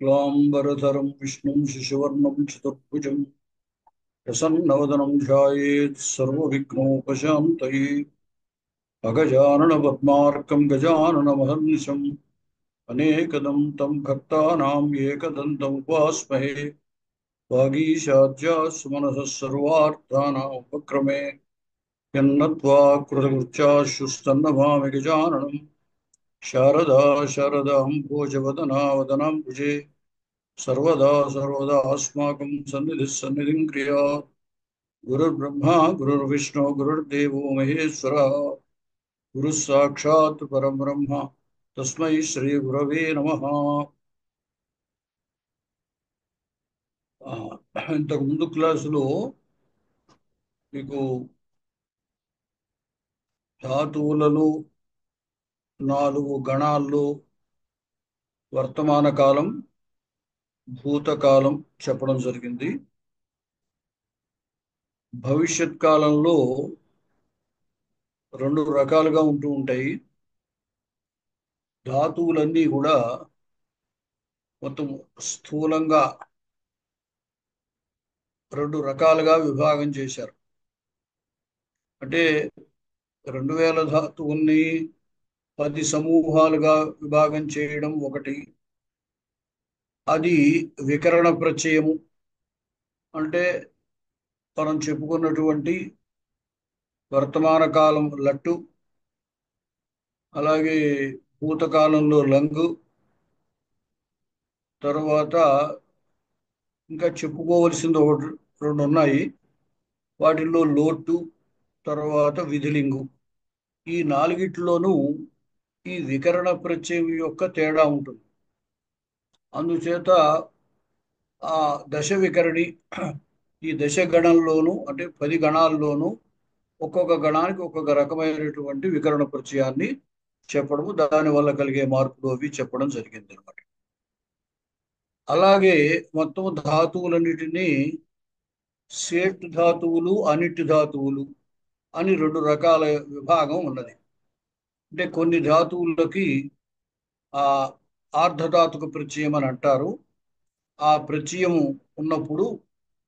शुक्लाम्बरधरं विष्णुं शशिवर्णं चतुर्भुजं प्रसन्नवदनं ध्यायेत् सर्वविघ्नोपशान्तये। अगजाननपद्मार्कं गजाननमहर्निशम् अनेकदं तं भक्तानां एकदन्तम् उपास्महे। वागीशाद्या सुमनसः सर्वार्थानाम् उपक्रमे यन्नत्वा कृतकृत्याश्रुस्तन्नमामि गजाननं। शारदा शारदां भोजवदना वदनाम्बुजे सर्वदा सर्वदा अस्माकं सन्निधिः सन्निधिं क्रियात्। गुरुर्ब्रह्मा गुरुर्विष्णु गुरुर्देवो महेश्वरः गुरुः साक्षात् परब्रह्म तस्मै श्री गुरवे नमः। ఇంతకు ముందు క్లాసులో మీకు ధాతువులను నాలుగు గణాల్లో వర్తమాన కాలం, భూతకాలం చెప్పడం జరిగింది. భవిష్యత్ కాలంలో రెండు రకాలుగా ఉంటూ ఉంటాయి. ధాతువులన్నీ కూడా మొత్తం స్థూలంగా రెండు రకాలుగా విభాగం చేశారు. అంటే 2000 ధాతువుల్ని 10 సమూహాలుగా విభాగం చేయడం ఒకటి. అది వికరణ ప్రత్యయము. అంటే మనం చెప్పుకున్నటువంటి వర్తమాన కాలం లట్టు, అలాగే భూతకాలంలో లంగు, తర్వాత ఇంకా చెప్పుకోవలసింది ఒకటి రెండు ఉన్నాయి. వాటిల్లో లోటు, తర్వాత విధిలింగు. ఈ నాలుగిట్లోనూ ఈ వికరణ ప్రత్యయం యొక్క తేడా ఉంటుంది. అందుచేత ఆ దశ వికరణి ఈ దశ గణంలోను అంటే 10 గణాల్లోనూ ఒక్కొక్క గణానికి ఒక్కొక్క రకమైనటువంటి వికరణ ప్రత్యయాన్ని చెప్పడము, దాని వల్ల కలిగే మార్పులు అవి చెప్పడం జరిగింది అనమాట. అలాగే మొత్తం ధాతువులన్నిటినీ సేట్ ధాతువులు, అనిట్ ధాతువులు అని రెండు రకాల విభాగం ఉన్నది. అంటే కొన్ని ధాతువులకి ఆ ఆర్ధధాతుక ప్రత్యయం అని అంటారు. ఆ ప్రత్యయం ఉన్నప్పుడు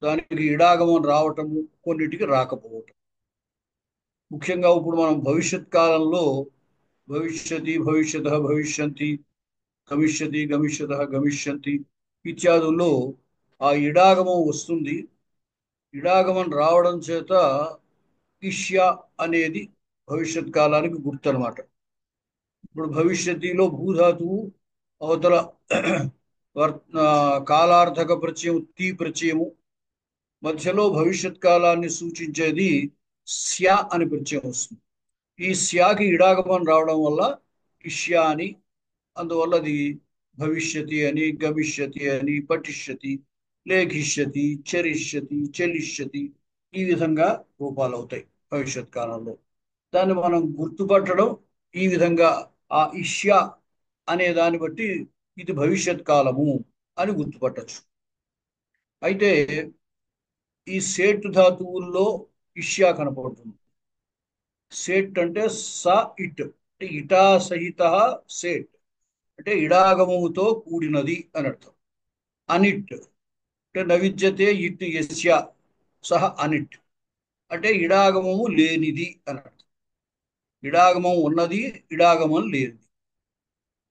దానికి ఇడాగమం రావటము, కొన్నిటికి రాకపోవటం. ముఖ్యంగా ఇప్పుడు మనం భవిష్యత్ కాలంలో భవిష్యతి భవిష్యత భవిష్యంతి, గమిష్యతి గమిష్యత గమిష్యంతి ఇత్యాదుల్లో ఆ ఇడాగమం వస్తుంది. ఇడాగమం రావడం చేత ఇష్య అనేది భవిష్యత్ కాలానికి గుర్తు అనమాట. ఇప్పుడు భవిష్యత్తులో భూధాతువు అవతల కాలార్థక ప్రత్యయం తీ ప్రత్యయము, మధ్యలో భవిష్యత్ కాలాన్ని సూచించేది స్య అని ప్రత్యయం వస్తుంది. ఈ స్యాకి ఇడాగమం రావడం వల్ల ఇష్య అని, అందువల్ల అది భవిష్యతి అని, గమిష్యతి అని, పఠిష్యతి, లేఖిష్యతి, చరిష్యతి, చెలిష్యతి ఈ విధంగా రూపాలు అవుతాయి భవిష్యత్ కాలంలో. దాన్ని మనం గుర్తుపట్టడం ఈ విధంగా ఆ ఇష్య అనే దాన్ని బట్టి ఇది భవిష్యత్ కాలము అని గుర్తుపట్టచ్చు. అయితే ఈ సేట్ ధాతువుల్లో ఇష్య కనపడుతుంది. సేట్ అంటే స ఇట్ అంటే ఇటా సహిత సేట్ అంటే ఇడాగమముతో కూడినది అని అర్థం. అనిట్ అంటే నవిద్యతే ఇట్ యస్య సహ అనిట్ అంటే ఇడాగమము లేనిది అని అర్థం. ఇడాగమం ఉన్నది, ఇడాగమం లేనిది.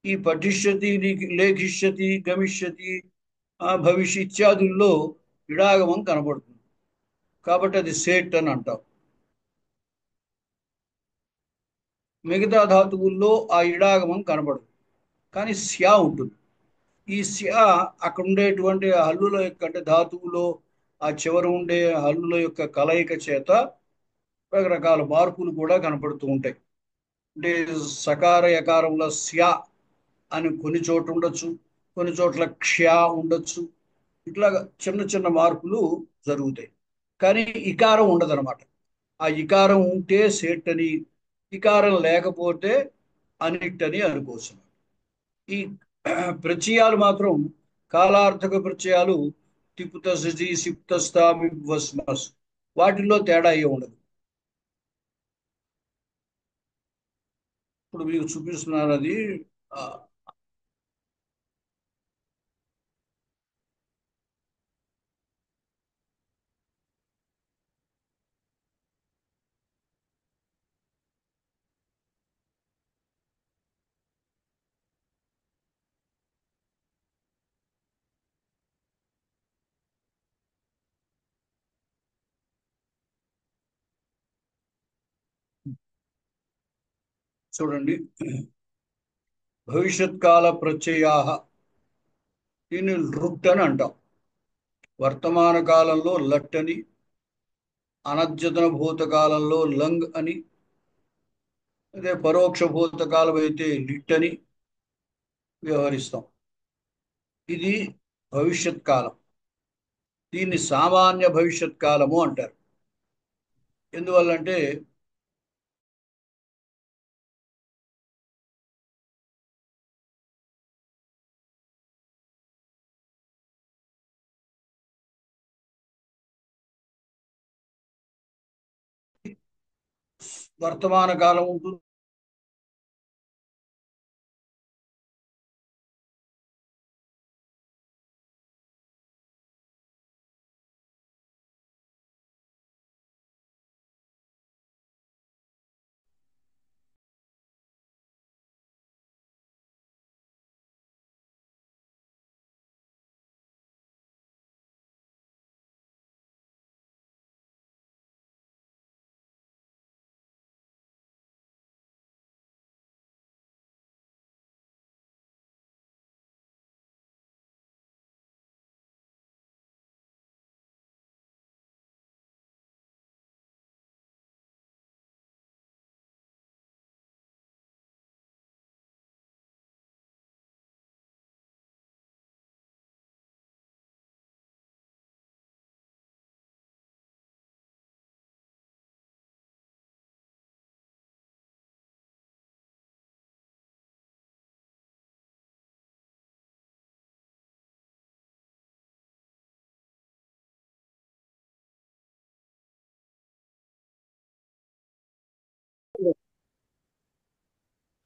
ఈ పఠిష్యతి, లేఖిష్యతి, గమిష్యతి, భవిష్య ఇత్యాదుల్లో ఇడాగమం కనబడుతుంది. కాబట్టి అది సేట్ అని అంటాం. మిగతా ధాతువుల్లో ఆ ఇడాగమం కనబడదు, కానీ స్యా ఉంటుంది. ఈ స్యా అక్కడ ఉండేటువంటి హల్లుల యొక్క అంటే ధాతువులో ఆ చివర ఉండే హల్లుల యొక్క కలయిక చేత రకరకాల మార్పులు కూడా కనపడుతూ ఉంటాయి. అంటే సకార యకారంలో స్యా అని కొన్ని చోట్ల ఉండొచ్చు, కొన్ని చోట్ల క్ష ఉండొచ్చు. ఇట్లా చిన్న చిన్న మార్పులు జరుగుతాయి. కానీ ఇకారం ఉండదన్నమాట. ఆ ఇకారం ఉంటే సేట్ అని, ఇకారం లేకపోతే అనిట్ అని అనుకోవచ్చు. ఈ ప్రత్యయాలు మాత్రం కాలార్థక ప్రత్యయాలు తిపుత సజి సిప్తస్తా వస్మస్ వాటిల్లో తేడా అయ్యే ఉండదు. ఇప్పుడు మీకు చూపిస్తున్నాను అది. ఆ, చూడండి, భవిష్యత్ కాల ప్రత్యయా, దీన్ని లృట్ అని అంటాం. వర్తమాన కాలంలో లట్ అని, అనద్యతన భూతకాలంలో లంగ్ అని, అదే పరోక్ష భూతకాలం అయితే లిట్ అని వ్యవహరిస్తాం. ఇది భవిష్యత్ కాలం. దీన్ని సామాన్య భవిష్యత్ కాలము అంటారు. ఎందువల్లంటే వర్తమాన కాలం ఉంటుంది,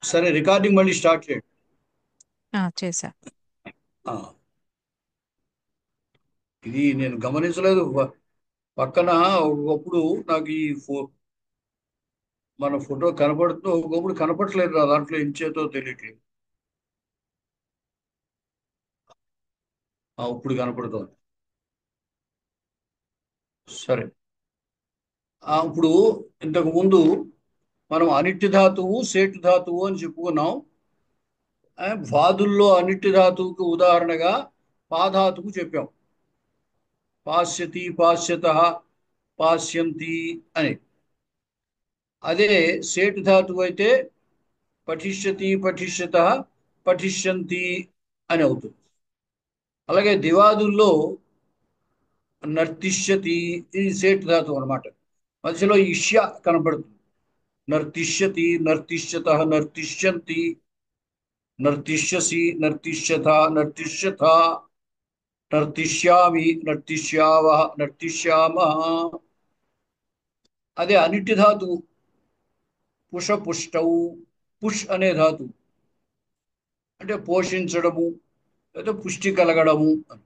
సరే రికార్డింగ్ మళ్ళీ స్టార్ట్ చేయండి. చేశా. ఆ, ఇది నేను గమనించలేదు. పక్కన ఒకప్పుడు నాకు ఈ మన ఫోటో కనపడుతూ ఒకప్పుడు కనపడట్లేదు, నా దాంట్లో ఏం చేతో తెలియట్లేదు. ఇప్పుడు కనపడుతోంది. సరే. ఇప్పుడు ఇంతకు ముందు మనం అనిట్య ధాతువు సేటు ధాతువు అని చెప్పుకున్నాం. వాదుల్లో అనిట్య ధాతువుకి ఉదాహరణగా పాధాతువు చెప్పాం. పాశ్యతి, పాశ్యత, పాశ్యంతి అని. అదే సేటు ధాతువు అయితే పఠిష్యతి, పఠిష్యత, పఠిష్యంతి అని అవుతుంది. అలాగే దివాదుల్లో నర్తిష్యతి, ఇది సేటు ధాతువు అనమాట. మధ్యలో ఇష్య కనపడుతుంది. నర్తిష్యతి, నర్తిష్యత, నర్తిష్యంతి, నర్తిష్యసి, నర్తిష్యత, నర్తిష్యథ, నర్తిష్యామి, నర్తిష్యావ, నర్తిష్యామ. అదే అనిటి ధాతువు పుషపుష్టౌ, పుష్ అనే ధాతువు అంటే పోషించడము లేదా పుష్టి కలగడము అని.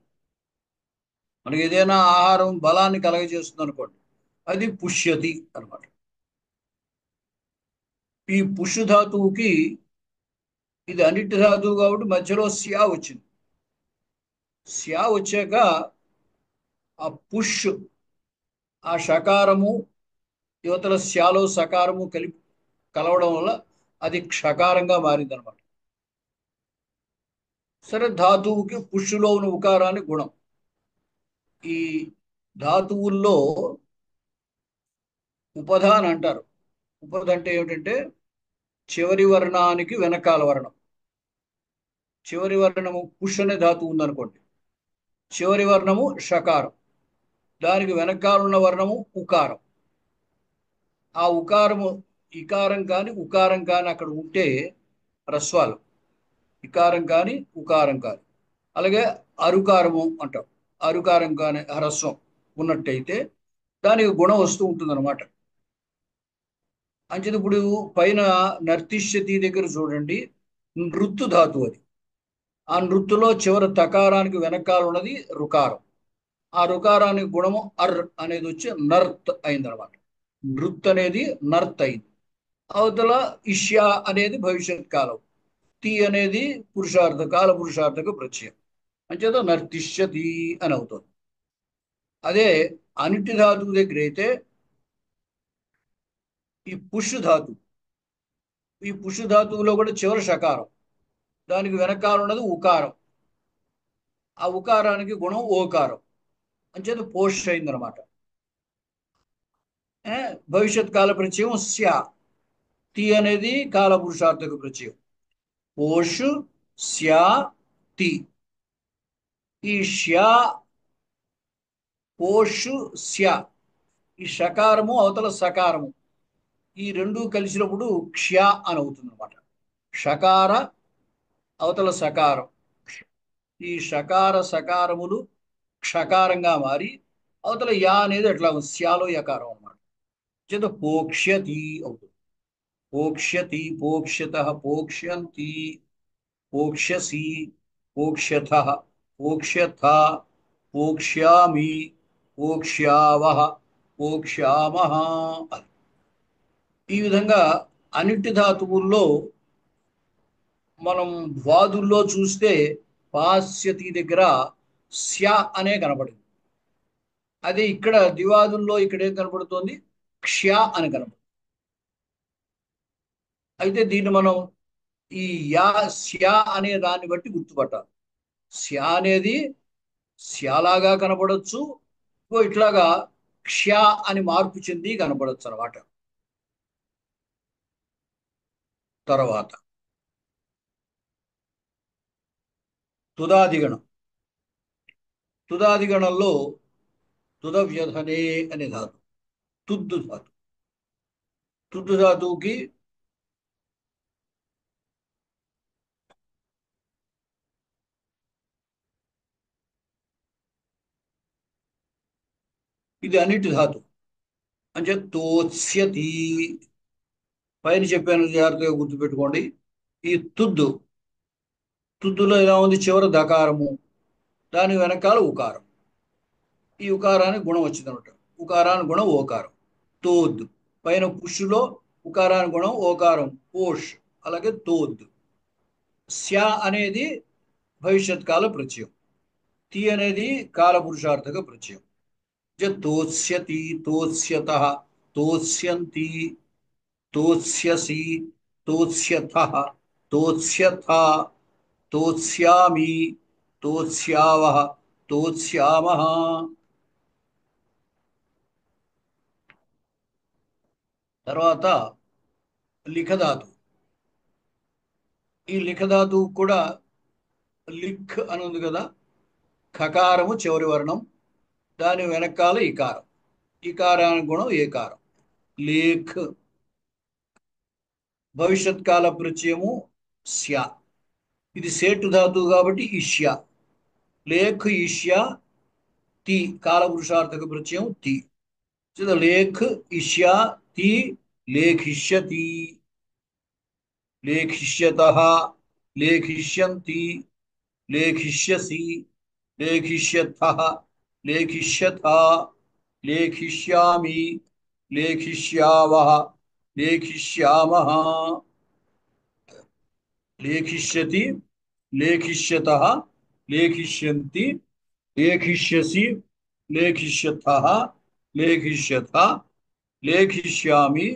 మనకి ఏదైనా ఆహారం బలాన్ని కలగజేస్తుంది అనుకోండి, అది పుష్యతి అనమాట. ఈ పుష్ ధాతువుకి, ఇది అనిటి ధాతువు కాబట్టి మధ్యలో స్యా వచ్చింది. స్యా వచ్చాక ఆ పుష్, ఆ షకారము యువతల స్యాలో సకారము కలవడం వల్ల అది క్షకారంగా మారింది అనమాట. సరే, ధాతువుకి పుష్లో ఉన్న ఉకారాన్ని గుణం. ఈ ధాతువుల్లో ఉపధ అని అంటారు. ఉపధ అంటే ఏమిటంటే చివరి వర్ణానికి వెనకాల వర్ణం. చివరి వర్ణము పుష్ అనే ధాతువు ఉందనుకోండి, చివరి వర్ణము షకారం, దానికి వెనకాల ఉన్న వర్ణము ఉకారం. ఆ ఉకారము ఇకారం కాని ఉకారం కాని అక్కడ ఉంటే రస్వాలు, ఇకారం కాని ఉకారం కాని. అలాగే అరుకారము అంటాం, అరుకారం కాని హ్రస్వం ఉన్నట్టయితే దానికి గుణం వస్తూ ఉంటుంది అనమాట. అంచేది ఇప్పుడు పైన నర్తిష్యతి దగ్గర చూడండి, నృత్తు ధాతు అది. ఆ నృత్తులో చివరి తకారానికి వెనకాల ఉన్నది రుకారం. ఆ రుకారానికి గుణము అర్ అనేది వచ్చి నర్త్ అయిందనమాట. నృత్ అనేది నర్త్ అయింది. అవతల ఇష్యా అనేది భవిష్యత్ కాలం, తి అనేది పురుషార్థ కాల పురుషార్థక ప్రత్యయం. అంచేత నర్తిష్యతి అని అవుతుంది. అదే అనిటి ధాతువు దగ్గర అయితే ఈ పుష్ ధాతు, ఈ పుషు ధాతువులో కూడా చివరి షకారం, దానికి వెనకాల ఉన్నది ఉకారం, ఆ ఉకారానికి గుణం ఓకారం, అంచేత పోష్ అయిందనమాట. భవిష్యత్ కాల ప్రత్యయం స్యా, తి అనేది కాల పురుషార్థక ప్రత్యయం. పోష్, స్యా, తి. ఈ ష్యా, పోషు, స్యా, ఈ షకారము అవతల సకారము, ఈ రెండు కలిసినప్పుడు క్ష్య అని అవుతుంది అనమాట. షకార అవతల సకారం, ఈ షకార సకారములు క్షకారంగా మారి అవతల యా అనేది ఎట్లా ఉంది, స్యాలో యకారం అనమాట. చేత పోక్ష్యతి అవుతుంది. పోక్ష్యతి, పోక్ష్యత, పోక్ష్యంతి, పోక్ష్యసి, పోక్ష్యథ, పోక్ష్యథ, పోక్ష్యామి, పోక్ష్యావహ, పోక్ష్యామః. ఈ విధంగా అన్నిటి ధాతువుల్లో మనం ద్వాదుల్లో చూస్తే పాస్యతి దగ్గర స్య అనే కనపడింది. అదే ఇక్కడ దివాదుల్లో ఇక్కడ ఏం కనపడుతోంది, క్ష్య అని కనపడుతుంది. అయితే దీన్ని మనం ఈ యా స్య అనే దాన్ని బట్టి గుర్తుపట్టాలి. స్య అనేది స్యాలాగా కనపడవచ్చు, ఇట్లాగా క్ష్య అని మార్పు చెంది కనపడచ్చు అనమాట. తర్వాత తుదాదిగణం. తుదాదిగణంలో తుద వ్యధనే అనే ధాతు, తుద్దు ధాతు. తుద్దు ధాతువుకి ఇది అన్నిటి ధాతు. అంటే తోత్స్యతి, పైన చెప్పాను జాగ్రత్తగా గుర్తుపెట్టుకోండి. ఈ తుద్దు, తుద్దులో ఎలా ఉంది, చివరి దకారము, దాని వెనకాల ఉకారం, ఈ ఉకారానికి గుణం వచ్చిందనమాట. ఉకారానికి గుణం ఓకారం. తోద్, పైన పుష్లో ఉకారానికి గుణం ఓకారం పోష్, అలాగే తోద్. స్య అనేది భవిష్యత్ కాల ప్రత్యయం, తి అనేది కాల పురుషార్థక ప్రత్యయం. తోత్స్యతి, తోత్స్యత, తోత్స్యంతి, తోత్స్యసి, తోత్స్యథ, తోత్స్యథ, తోత్స్యామి, తోత్స్యావః, తోత్స్యామః. తర్వాత లిఖధాతు. ఈ లిఖధాతు కూడా లిఖ్ అని ఉంది కదా, ఖకారము చివరి వర్ణం, దాని వెనకాల ఇకారం, ఇకారానికి గుణం ఏకారం. లేఖ్, భవిష్యత్ కాల ప్రత్యయము స్య, ఇది సేటు ధాతువు కాబట్టి ఇష్య. లేఖ్ ఇష్య, తి కాల పురుషార్థక ప్రత్యయం తి. లేఖ్ ఇష్య తి, లేఖిష్యతి, లేఖిష్యతః, లేఖిష్యంతి, లేఖిష్యసి, లేఖిష్యథః, లేఖిష్యథా, లేఖిష్యామి, లేఖిష్యావః, లేఖిష్యామః. లేఖిష్యతి, లేఖిష్యతః, లేఖిష్యంతి, లేఖిష్యసి, లేఖిష్యథః, లేఖిష్యథ, లేఖిష్యామి,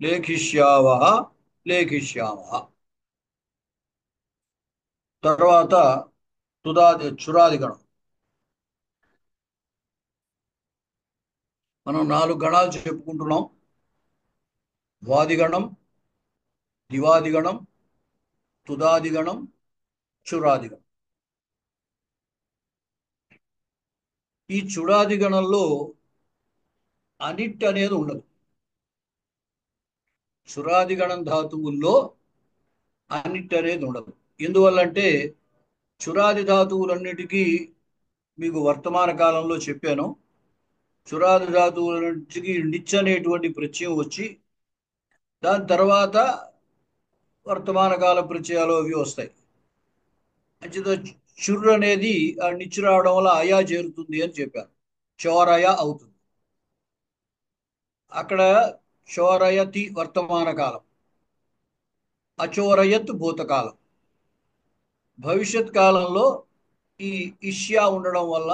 లేఖిష్యావః, లేఖిష్యామః. తర్వాత చురాదిగణం. మనం 4 గణాలు చెప్పుకుంటున్నాం. ద్వాదిగణం, దివాదిగణం, తుదాదిగణం, చురాదిగణం. ఈ చుడాదిగణంలో అనిట్ అనేది ఉండదు. చురాదిగణం ధాతువుల్లో అనిట్ అనేది ఉండదు. ఎందువల్లంటే చురాది ధాతువులన్నిటికీ మీకు వర్తమాన కాలంలో చెప్పాను. చురాది ధాతువులన్నిటికీ నిచ్ అనేటువంటి ప్రత్యయం వచ్చి దాని తర్వాత వర్తమాన కాల ప్రత్యయాలు అవి వస్తాయి. అంచేత చుర్రు అనేది ఆ నిచ్చు రావడం వల్ల అయా చేరుతుంది అని చెప్పాను, చోరయ అవుతుంది. అక్కడ చోరయతి వర్తమాన కాలం, అచోరయత్ భూతకాలం. భవిష్యత్ కాలంలో ఈ ఇష్యా ఉండడం వల్ల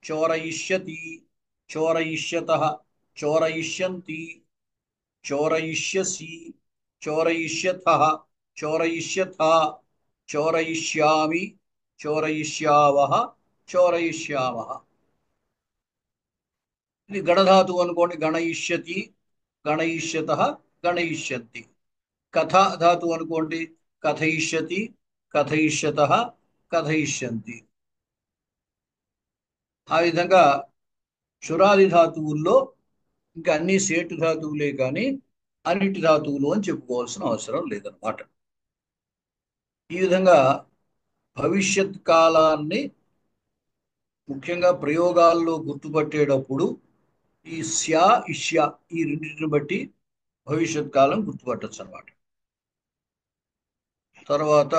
చోరయిష్యతి, చోరయిష్యతః, చోరయిష్యంతి, చోరయిష్యసి, చోరయిష్యథ, చోరయిష్యథ, చోరయిష్యామి, చోరయిష్యావహ, చోరయిష్యామః. ఇది గణధాతువు అనుకోండి, గణయిష్యతి, గణయిష్యతః, గణయిష్యంతి. కథ ధాతువు అనుకోండి, కథయిష్యతి, కథయిష్యతః, కథయిష్యంతి. ఆ విధంగా క్షురాది ధాతువుల్లో ఇంకా అన్ని సేటు ధాతువులే కానీ అన్నిటి ధాతువులు అని చెప్పుకోవాల్సిన అవసరం లేదన్నమాట. ఈ విధంగా భవిష్యత్ కాలాన్ని ముఖ్యంగా ప్రయోగాల్లో గుర్తుపట్టేటప్పుడు ఈ స్యా ఇష్య ఈ రెండింటిని బట్టి భవిష్యత్ కాలం గుర్తుపట్టచ్చు అన్నమాట. తర్వాత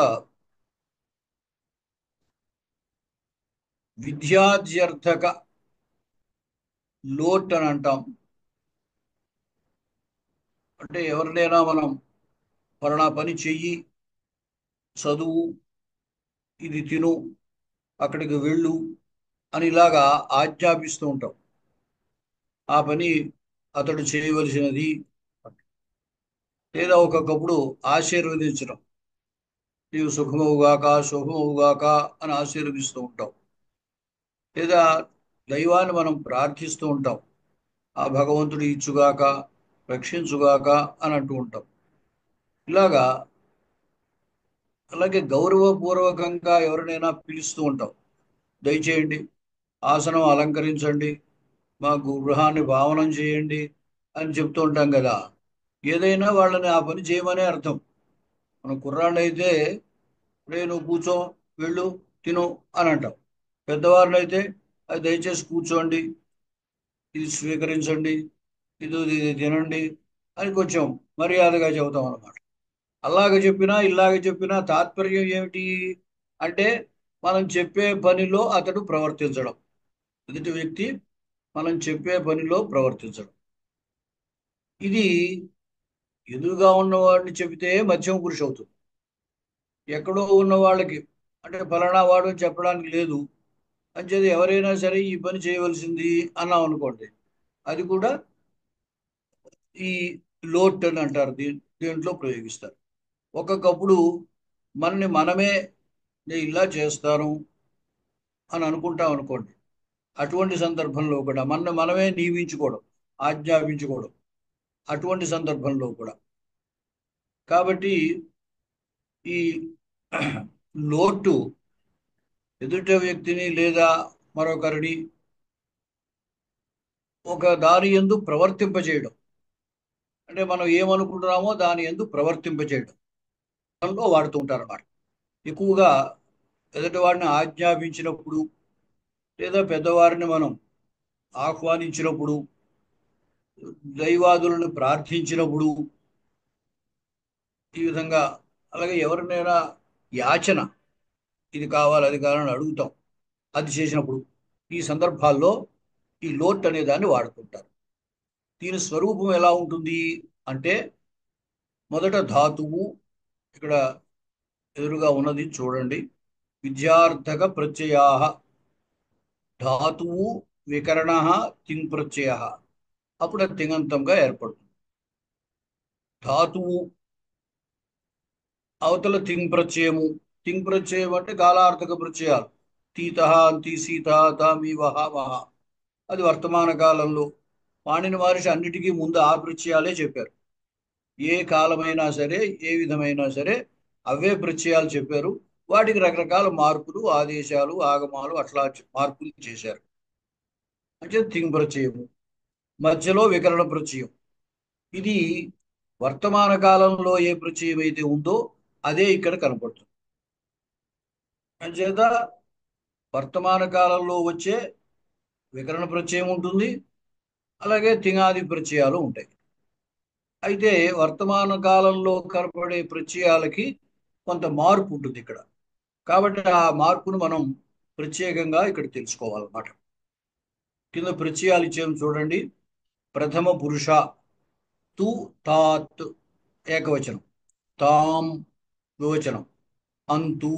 విద్యాధ్యర్థక లోట్ అని అంటాం. అంటే ఎవరినైనా మనం ఫలానా పని చెయ్యి, చదువు, ఇది తిను, అక్కడికి వెళ్ళు అని ఇలాగా ఆజ్ఞాపిస్తూ ఉంటాం. ఆ పని అతడు చేయవలసినది. లేదా ఒక్కొక్కప్పుడు ఆశీర్వదించడం, నీవు సుఖమవుగాక, శుభమవుగాక అని ఆశీర్వదిస్తూ ఉంటాం. లేదా దైవాన్ని మనం ప్రార్థిస్తూ ఉంటాం, ఆ భగవంతుడు ఇచ్చుగాక, రక్షించుగాక అని అంటూ ఉంటాం. ఇలాగా అలాగే గౌరవపూర్వకంగా ఎవరినైనా పిలుస్తూ ఉంటాం. దయచేయండి, ఆసనం అలంకరించండి, మా గృహాన్ని పావనం చేయండి అని చెప్తూ ఉంటాం కదా. ఏదైనా వాళ్ళని ఆ పని చేయమనే అర్థం. మన కుర్రాళ్ళు అయితే రే నువ్వు కూర్చో, వెళ్ళు, తిను అని అంటాం. పెద్దవారిని అయితే అది దయచేసి కూర్చోండి, ఇది స్వీకరించండి, ఇది తినండి అని కొంచెం మర్యాదగా చెబుతాం అన్నమాట. అలాగ చెప్పినా ఇలాగ చెప్పినా తాత్పర్యం ఏమిటి అంటే మనం చెప్పే పనిలో అతడు ప్రవర్తించడం, ఎదుటి వ్యక్తి మనం చెప్పే పనిలో ప్రవర్తించడం. ఇది ఎదురుగా ఉన్నవాడిని చెబితే మధ్యమ పురుషు అవుతుంది. ఎక్కడో ఉన్న వాళ్ళకి అంటే ఫలానా వాడు అని చెప్పడానికి లేదు అంచేది ఎవరైనా సరే ఈ పని చేయవలసింది అన్నాం అనుకోండి, అది కూడా ఈ లోట్ అని అంటారు. దీంట్లో ప్రయోగిస్తారు. ఒక్కొక్కప్పుడు మనని మనమే నేను ఇలా చేస్తాను అని అనుకుంటాం అనుకోండి, అటువంటి సందర్భంలో కూడా మనని మనమే నియమించుకోవడం, ఆజ్ఞాపించుకోవడం, అటువంటి సందర్భంలో కూడా. కాబట్టి ఈ లోటు ఎదుట వ్యక్తిని లేదా మరొకరిని ఒక దాని యందు ప్రవర్తింపజేయడం, అంటే మనం ఏమనుకుంటున్నామో దాని యందు ప్రవర్తింపజేయడం దానిలో వాడుతూ ఉంటారు అన్నమాట. ఎక్కువగా ఎదుటి వాడిని ఆజ్ఞాపించినప్పుడు లేదా పెద్దవారిని మనం ఆహ్వానించినప్పుడు, దైవాదులను ప్రార్థించినప్పుడు, ఈ విధంగా అలాగే ఎవరినైనా యాచన, ఇది కావాలి అది కావాలని అడుగుతాం, అది చేసినప్పుడు ఈ సందర్భాల్లో ఈ లోట్ అనే దాన్ని వాడుతుంటారు. దీని స్వరూపం ఎలా ఉంటుంది అంటే మొదట ధాతువు ఇక్కడ ఎదురుగా ఉన్నది చూడండి. విద్యార్థక ప్రత్యయా, ధాతువు వికరణ, తింగ్ ప్రత్యయ, అప్పుడు అది తింగంతంగా ఏర్పడుతుంది. ధాతువు అవతల తింగ్ ప్రత్యయము. తింగ్ ప్రత్యయం అంటే కాలార్థక ప్రత్యయాలు. తీత, అంతి, సీత, తామి, వహ, మహ, అది వర్తమాన కాలంలో. పాణిని మహర్షి అన్నిటికీ ముందు ఆ ప్రత్యయాలే చెప్పారు. ఏ కాలమైనా సరే, ఏ విధమైనా సరే అవే ప్రత్యయాలు చెప్పారు. వాటికి రకరకాల మార్పులు, ఆదేశాలు, ఆగమాలు అట్లా మార్పులు చేశారు. అంటే తింగ్ ప్రత్యయము. మధ్యలో వికరణ ప్రత్యయం. ఇది వర్తమాన కాలంలో ఏ ప్రత్యయం అయితే ఉందో అదే ఇక్కడ కనపడుతుంది. అంచేత వర్తమాన కాలంలో వచ్చే వికరణ ప్రత్యయం ఉంటుంది, అలాగే తింగాది ప్రత్యయాలు ఉంటాయి. అయితే వర్తమాన కాలంలో కనపడే ప్రత్యయాలకి కొంత మార్పు ఉంటుంది ఇక్కడ. కాబట్టి ఆ మార్పును మనం ప్రత్యేకంగా ఇక్కడ తెలుసుకోవాలన్నమాట. కింద ప్రత్యయాలు ఇచ్చేవి చూడండి. ప్రథమ పురుష తు, తాత్ ఏకవచనం, తాం ద్వివచనం, అంతు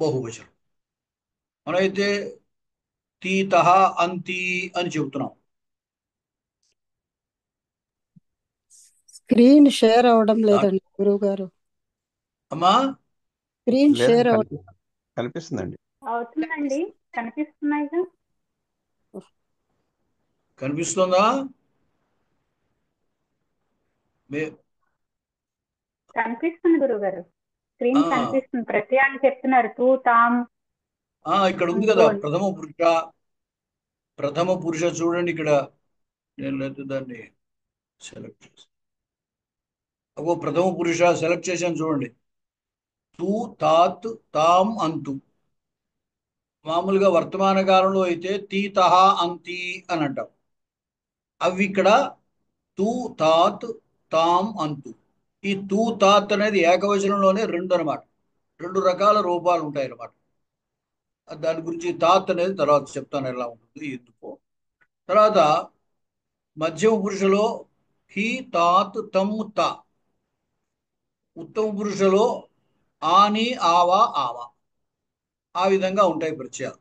బహువచనం. మనమైతే తీత, అంతి అని చెబుతున్నాం. స్క్రీన్ షేర్ అవ్వడం దా- లేదండి గురువు గారు. అమ్మా స్క్రీన్ లేదండి, షేర్ అవ్వడం. కనిపిస్తుందండి. అవుతుందండి, కనిపిస్తున్నాయిగా. కనిపిస్తుందా? మే- కనిపిస్తుంది గురుగారు, ఆ, స్క్రీన్ కనిపిస్తుంది. ప్రత్యేకంగా చెప్తున్నారు తూ తాం ఇక్కడ ఉంది అంటూ కదా అని. ప్రథమ పురుష చూడండి ఇక్కడ. నేను లేదు దాన్ని సెలెక్ట్ చేసి ప్రథమ పురుష సెలెక్ట్ చేశాను చూడండి. తూ తాత్ తాం అంతు. మామూలుగా వర్తమాన కాలంలో అయితే తీతహ అంతి అని అంటాం. అవి ఇక్కడ తూ తాత్ తాం అంతు. ఈ తూ తాత్ అనేది ఏకవచనంలోనే రెండు అనమాట. రెండు రకాల రూపాలు ఉంటాయి అన్నమాట. దాని గురించి తాత్ అనేది తర్వాత చెప్తాను ఎలా ఉంటుంది ఎందుకో. తర్వాత మధ్యమ పురుషులో హి తాత్ తమ్ తా. ఉత్తమ పురుషులో ఆని ఆవా ఆవా. ఆ విధంగా ఉంటాయి ప్రత్యయాలు.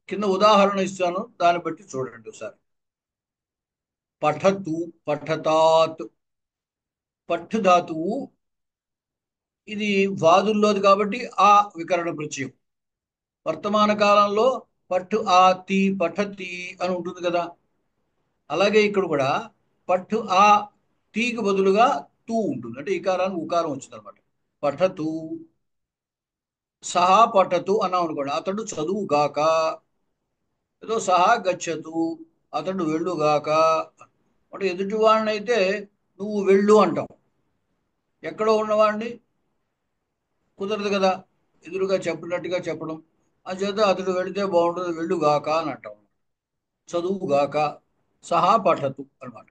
కింద ఉదాహరణ ఇస్తాను, దాన్ని బట్టి చూడండి ఒకసారి. పఠతు పఠతాత్. పఠ్ ధాతువు ఇది వాదుల్లోది కాబట్టి ఆ వికరణ ప్రత్యయం. వర్తమాన కాలంలో పట్టు ఆ తి పఠతి అని ఉంటుంది కదా. అలాగే ఇక్కడ కూడా పట్టు ఆ తీకి బదులుగా తూ ఉంటుంది. అంటే ఇకారానికి ఉకారం వచ్చింది అనమాట. పఠతు. సహా పఠతు అన్నాం అనుకోండి, అతడు చదువుగాక. ఏదో సహా గచ్చతు, అతడు వెళ్ళుగాక. అంటే ఎదుటివాడిని అయితే నువ్వు వెళ్ళు అంటాం. ఎక్కడో ఉన్నవాడిని కుదరదు కదా ఎదురుగా చెప్పినట్టుగా చెప్పడం. చేత అతడు వెళితే బాగుంటుంది, వెళ్ళుగాక అని అంటాం. చదువుగాక. సహా పఠతు అన్నమాట.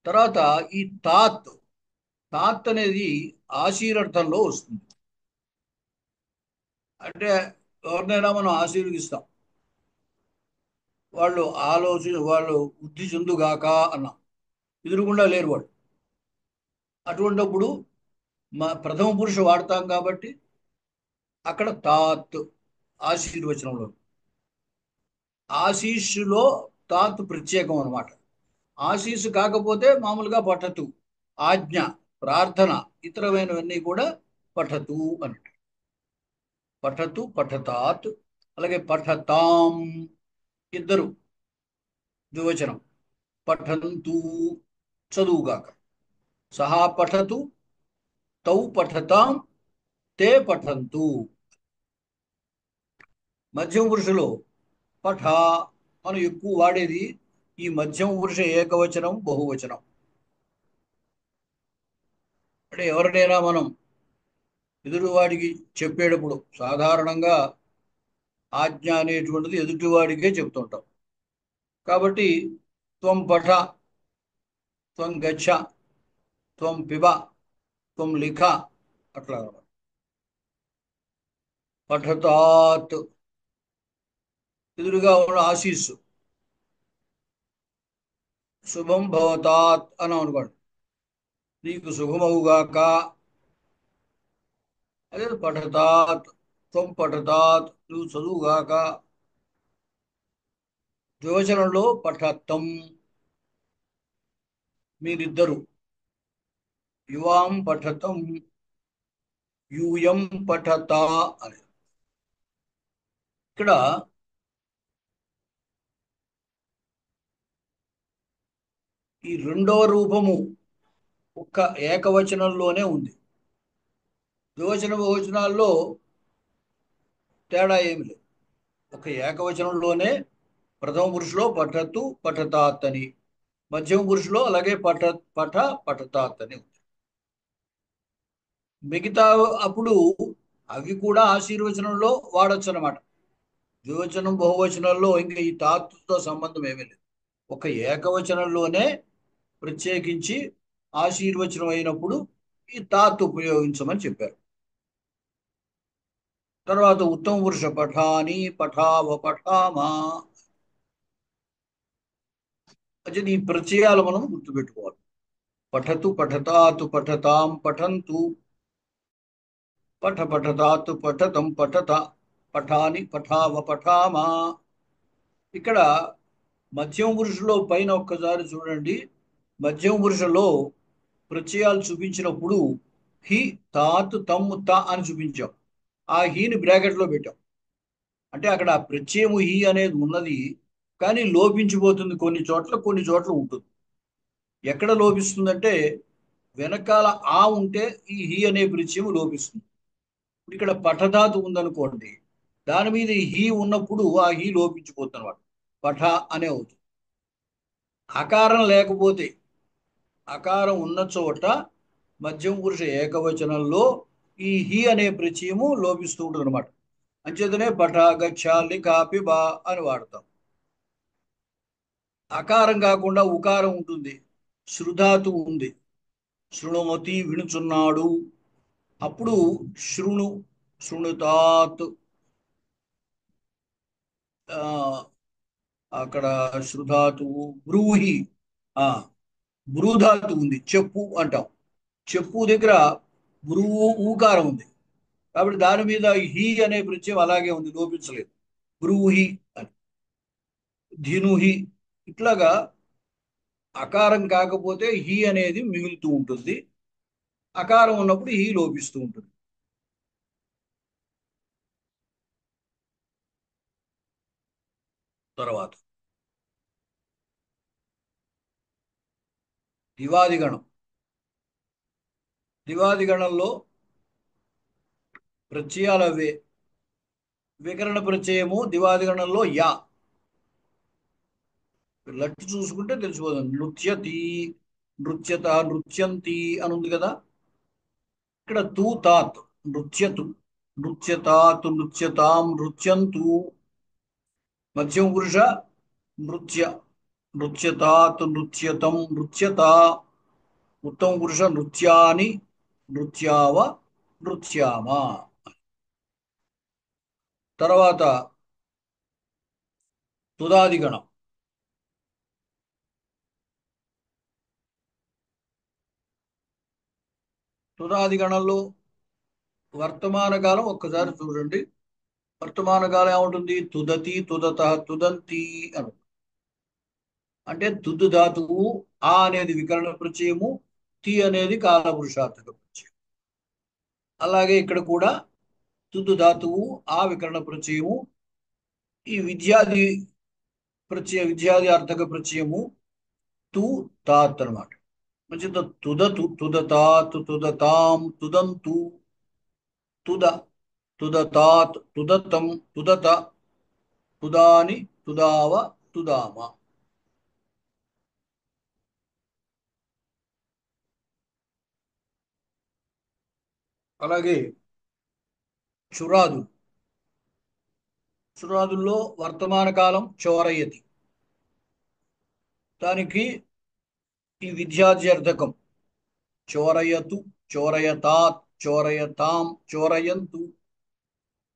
తర్వాత ఈ తాత్. తాత్ అనేది ఆశీర్వర్థంలో వస్తుంది. అంటే ఎవరినైనా మనం ఆశీర్వదిస్తాం. వాళ్ళు వృద్ధి చెందుగాక అన్నాం. ఎదురుగుండా లేరు వాళ్ళు. అటువంటిప్పుడు ప్రథమ పురుష వాడతాం కాబట్టి అక్కడ తాత్ ఆశీర్వచనంలో. ఆశీస్సులో తాత్ ప్రత్యేకం అనమాట. ఆశీస్సు కాకపోతే మామూలుగా పఠతు. ఆజ్ఞ, ప్రార్థన, ఇతరమైనవన్నీ కూడా పఠతు అన్నట్టు. పఠతు పఠతాత్. అలాగే పఠతాం ఇద్దరు ద్వివచనం. పఠంతు చదువుగాక. సహా పఠతు తౌ పఠతాం తే పఠంతు. మధ్యమ పురుషులో పఠ మనం ఎక్కువ వాడేది ఈ మధ్యమ పురుష ఏకవచనం బహువచనం. అంటే ఎవరినైనా మనం ఎదుటివాడికి చెప్పేటప్పుడు సాధారణంగా ఆజ్ఞ అనేటువంటిది ఎదుటివాడికే చెప్తుంటాం. కాబట్టి త్వం పఠ, త్వం గచ్చ, త్వం పిబ, త్వం లిఖ అట్లా అన్నమాట. పఠతాత్ ఎదురుగా ఉన్న ఆశీస్సు. శుభం భవతాత్ అని అనుకోండి, నీకు శుభమవుగాక. అదే పఠతాత్. త్వం పఠతాత్ నువ్వు చదువుగాక. ద్వివచనంలో పఠత్తం మీరిద్దరు. యువాం పఠతం యూయం పఠత అని. ఇక్కడ ఈ రెండవ రూపము ఒక్క ఏకవచనంలోనే ఉంది. ద్వివచన బహువచనాల్లో తేడా ఏమి లేదు. ఒక ఏకవచనంలోనే ప్రథమ పురుషులో పఠతు పఠతాత్ అని, మధ్యమ పురుషులో అలాగే పఠ పఠతాత్ అని ఉంది. మిగతా అప్పుడు అవి కూడా ఆశీర్వచనంలో వాడచ్చు అనమాట. ద్వివచనం బహువచనాల్లో ఇంకా ఈ తాత్తుతో సంబంధం ఏమీ లేదు. ఒక ఏకవచనంలోనే ప్రత్యేకించి ఆశీర్వచనం అయినప్పుడు ఈ తాత్ ఉపయోగించమని చెప్పారు. తర్వాత ఉత్తమ పురుష పఠాని పఠావ పఠామా. అంటే ఈ ప్రత్యయాలు మనం గుర్తుపెట్టుకోవాలి. పఠతు పఠతాతు పఠతాం పఠంతు. పఠ పఠతాతు పఠతం పఠత. పఠాని పఠావ పఠామా. ఇక్కడ మధ్యమ పురుషులో పైన ఒక్కసారి చూడండి. మధ్యమ పురుషులో ప్రత్యయాలు చూపించినప్పుడు హి, తాత్, తమ్, త అని చూపించాం. ఆ హీని బ్రాకెట్లో పెట్టాం. అంటే అక్కడ ఆ ప్రత్యయము హి అనేది ఉన్నది, కానీ లోపించిపోతుంది. కొన్ని చోట్ల ఉంటుంది. ఎక్కడ లోపిస్తుందంటే వెనకాల ఆ ఉంటే ఈ హి అనే ప్రత్యయము లోపిస్తుంది. ఇప్పుడు ఇక్కడ పఠధాతు ఉందనుకోండి, దాని మీద ఈ హి ఉన్నప్పుడు ఆ హి లోపించిపోతుంది అన్నమాట. పఠ అనే అవుతుంది. అకారం లేకపోతే, అకారం ఉన్న చోట మధ్యమ పురుష ఏకవచనంలో ఈ హి అనే ప్రత్యయము లోపిస్తూ ఉంటుంది అనమాట. అంచేతనే పఠ, గచ్చ, లిఖ, పిబ అని వాడతాం. అకారం కాకుండా ఉకారం ఉంటుంది. శృధాతు ఉంది. శృణోతి, వినుచున్నాడు. అప్పుడు శృణు, శృణుతాత్. ఆ, అక్కడ శృధాతువు. బ్రూహి, ఆ బృధాతు ఉంది. చెప్పు అంటాం. చెప్పు దగ్గర బ్రువు ఊకారం ఉంది, కాబట్టి దాని మీద హి అనే ప్రత్యయం అలాగే ఉంది, లోపించలేదు. బ్రూహి అని. ధినుహి. ఇట్లాగా అకారం కాకపోతే హి అనేది మిగులుతూ ఉంటుంది. అకారం ఉన్నప్పుడు హి లోపిస్తూ ఉంటుంది. తర్వాత దివాదిగణం. దివాదిగణంలో ప్రత్యయాలు అవే. వికరణ ప్రత్యయము దివాదిగణంలో యా. లట్టు చూసుకుంటే తెలిసిపోతుంది. నృత్యతి, నృత్యత, నృత్యంతి అని ఉంది కదా. ఇక్కడ తూ తాత్, నృత్యతు, నృత్యతాత్, నృత్యతాం, నృత్యంతు. మధ్యమ పురుష నృత్య, నృత్యతాత్, నృత్యతం, నృత్యత. ఉత్తమ పురుష నృత్యాని, నృత్యావ, నృత్యామ. తర్వాత తుదాదిగణం. తుదాదిగణంలో వర్తమాన కాలం ఒక్కసారి చూడండి. వర్తమాన కాలం ఏముంటుంది? తుదతి, తుదత, తుదంతి అని. అంటే తుదు ధాతువు ఆ అనేది వికరణ ప్రత్యయము, తి అనేది కాలపురుషార్థక ప్రత్యయం. అలాగే ఇక్కడ కూడా తుదు ధాతువు ఆ వికరణ ప్రత్యయము, ఈ విద్యాది విద్యాది అర్థక ప్రత్యయము తు తాత్ అనమాట. మంచిది. తుదతు, తుదతాత్, తుదతాం, తుదంతు, తుద, తుదతాత్, తుదతం, తుదత, తుదాని, తుదావ, తుదామ. అలాగే చురాదు. చురాదుల్లో వర్తమాన కాలం చోరయతి. దానికి ఈ విద్యార్థకం చోరయతు, చోరయతాత్, చోరయతాం, చోరయంతు,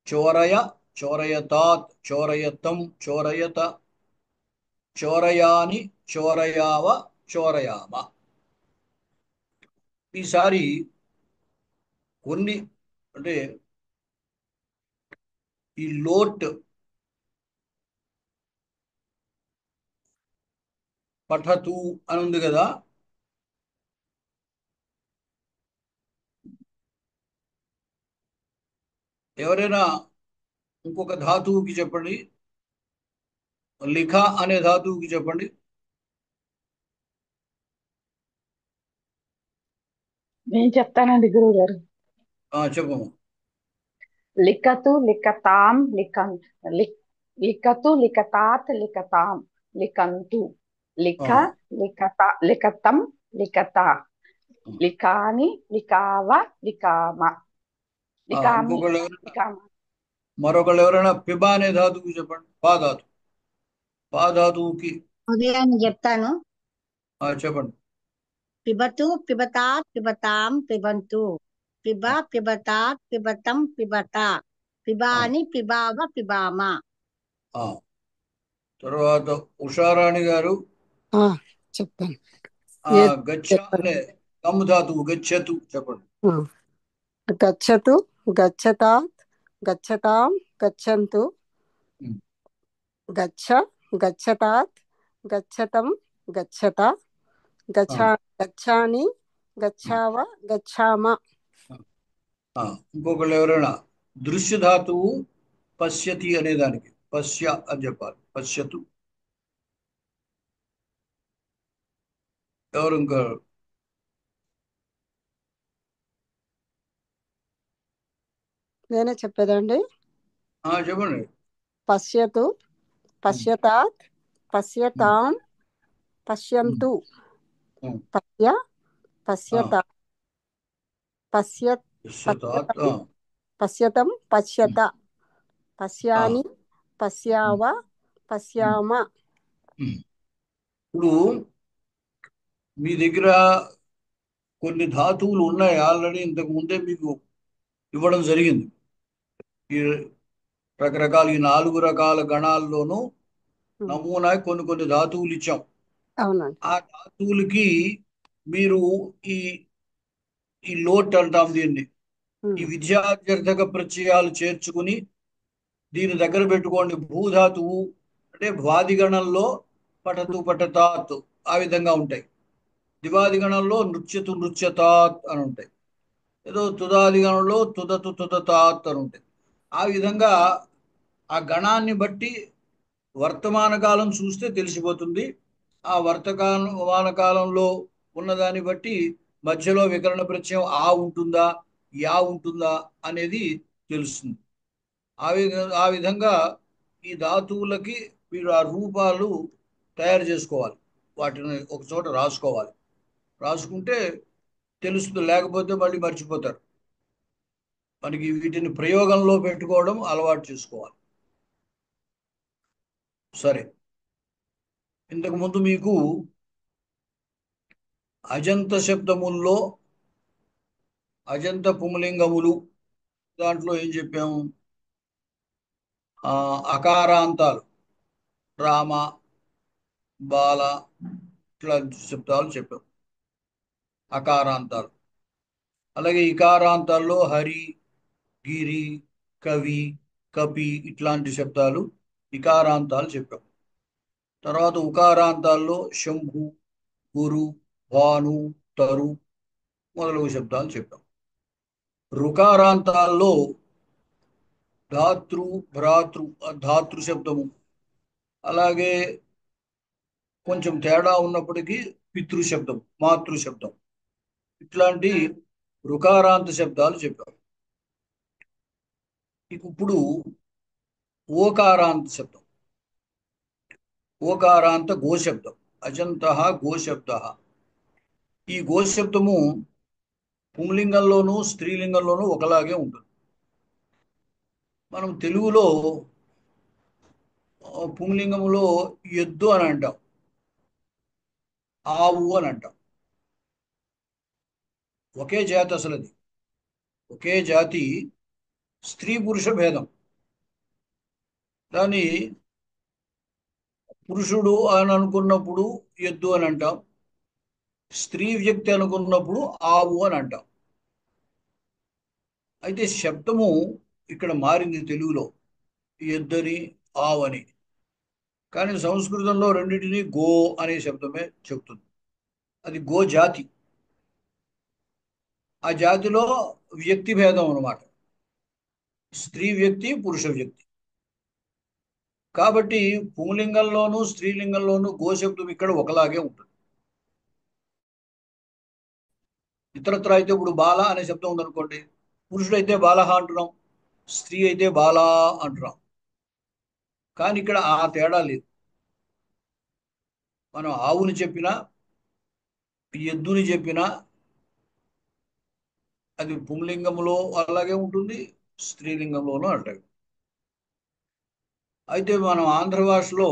చోరయ, చోరయతాత్, చోరయతం, చోరయత, చోరయాని, చోరయావ, చోరయామ. ఈసారి కొన్ని అంటే ఈ లోట్ పఠతు అని ఉంది కదా. ఎవరైనా ఇంకొక ధాతువుకి చెప్పండి. లిఖ అనే ధాతువుకి చెప్పండి. నేను చెప్తానండి గురువు గారు. చెప్పము. లిఖతు, లిఖతాం, లిఖతు, లిఖతాత్, లిఖతాం, లిఖంతు, లిఖ, లిఖత, లిఖతం, లిఖత, లిఖాని, లిఖావ, లిఖామ, లిఖామి, ఇంకొకళ్ళు లిఖామ. మరొకళ్ళు ఎవరైనా పిబ అనే ధాతువుకి చెప్పండి. పాధాతు. పాధాతువుకి ఉదయాన్ని చెప్తాను. చెప్పండి. పిబతు, పిబతాత్, పిబతాం, పిబంతు. పిబ, పిబతాత్, పిబతం, పిబత. పిబాని, పిబావ, పిబామ. తర్వాత ఉషారాణి గారు చెప్తాను. గచ్చ అనే కమ్ ధాతువు గచ్చతు చెప్పండి. గచ్చతు, గచ్చతాత్, గచ్చతాం, గచ్చంతు. గచ్చ, గచ్చతాత్, గచ్చతం, గచ్చత. గచ్చా గచ్చాని గచ్చావ గచ్చామ. ఇంకొకళ్ళు ఎవరైనా దృశ్య ధాతువు పశ్యతి అనే దానికి పశ్య అని చెప్పాలి. పశ్యతు. ఎవరు ఇంకా? నేనే చెప్పేదండి. చెప్పండి. పశ్యతు, పశ్యతాత్, పశ్యతాం, పశ్యంతు, పశ్య, పశ్యత, పశ్యత్, పశ్యతాత్. పశ్యతం, పశ్యతం, పశ్యత, పశ్యాని, పశ్యావ, పశ్యామ. ఇప్పుడు మీ దగ్గర కొన్ని ధాతువులు ఉన్నాయి, ఆల్రెడీ ఇంతకు ముందే మీకు ఇవ్వడం జరిగింది. ఈ రకరకాల ఈ 4 రకాల గణాల్లోనూ నమూనా కొన్ని ధాతువులు ఇచ్చాం. అవునండి. ఆ ధాతువులకి మీరు ఈ ఈ లోట్ అంటాం దీన్ని, ఈ విద్యార్థక ప్రత్యయాలు చేర్చుకుని దీని దగ్గర పెట్టుకోండి. భూధాతువు అంటే వాదిగణంలో పఠతు పఠతాత్ ఆ విధంగా ఉంటాయి. దివాదిగణంలో నృత్యతు నృత్యతాత్ అని ఉంటాయి. ఏదో తుదాదిగణంలో తుదతు తుదతాత్ అని ఉంటాయి. ఆ విధంగా ఆ గణాన్ని బట్టి వర్తమాన కాలం చూస్తే తెలిసిపోతుంది. ఆ వర్తమాన కాలంలో ఉన్నదాన్ని బట్టి మధ్యలో వికరణ ప్రత్యయం ఆ ఉంటుందా యా ఉంటుందా అనేది తెలుస్తుంది. ఆ విధంగా ఈ ధాతువులకి మీరు ఆ రూపాలు తయారు చేసుకోవాలి. వాటిని ఒక చోట రాసుకోవాలి. రాసుకుంటే తెలుస్తుంది, లేకపోతే మళ్ళీ మర్చిపోతారు. మనకి వీటిని ప్రయోగంలో పెట్టుకోవడం అలవాటు చేసుకోవాలి. సరే, ఇంతకుముందు మీకు అజంత శబ్దముల్లో అజంత పుంలింగములు దాంట్లో ఏం చెప్పాము? అకారాంతాలు రామ, బాల ఇట్లాంటి శబ్దాలు చెప్పాం, అకారాంతాలు. అలాగే ఇకారాంతాల్లో హరి, గిరి, కవి, కపి ఇట్లాంటి శబ్దాలు ఇకారాంతాలు చెప్పాం. తర్వాత ఉకారాంతాల్లో శంభు, గురు, భాను, తరు మొదలగు శబ్దాలు చెప్పాం. రుకారాంతాల్లో ధాతృ, భ్రాతృ ధాతృ శబ్దము, అలాగే కొంచెం తేడా ఉన్నప్పటికీ పితృ శబ్దం, మాతృ శబ్దం ఇట్లాంటి రుకారాంత శబ్దాలు చెప్పాం. ఇప్పుడు ఓకారాంత శబ్దం, ఓకారాంత గోశబ్దం, అజంత గోశబ్ద. ఈ గోశబ్దము పుంలింగంలోనూ స్త్రీలింగంలోనూ ఒకలాగే ఉంటుంది. మనం తెలుగులో పుంలింగంలో ఎద్దు అని అంటాం, ఆవు అని అంటాం. ఒకే జాతి, అసలు అది ఒకే జాతి, స్త్రీ పురుష భేదం. దాన్ని పురుషుడు అని అనుకున్నప్పుడు ఎద్దు అని అంటాం, స్త్రీ వ్యక్తి అనుకున్నప్పుడు ఆవు అని అంటాం. అయితే శబ్దము ఇక్కడ మారింది తెలుగులో, ఎద్దని ఆవని. కానీ సంస్కృతంలో రెండింటినీ గో అనే శబ్దమే చెప్తుంది. అది గో జాతి. ఆ జాతిలో వ్యక్తి భేదం అన్నమాట, స్త్రీ వ్యక్తి పురుష వ్యక్తి. కాబట్టి పుంలింగంలోనూ స్త్రీలింగంలోనూ గోశబ్దం ఇక్కడ ఒకలాగే ఉంటుంది. ఇతరత్ర అయితే ఇప్పుడు బాల అనే శబ్దం ఉందనుకోండి, పురుషుడైతే బాలహ అంటున్నాం, స్త్రీ అయితే బాలా అంటున్నాం. కానీ ఇక్కడ ఆ తేడా లేదు. మనం ఆవుని చెప్పినా ఎద్దుని చెప్పినా అది పుంలింగంలో అలాగే ఉంటుంది, స్త్రీలింగంలోనూ అలాగే. అయితే మనం ఆంధ్ర భాషలో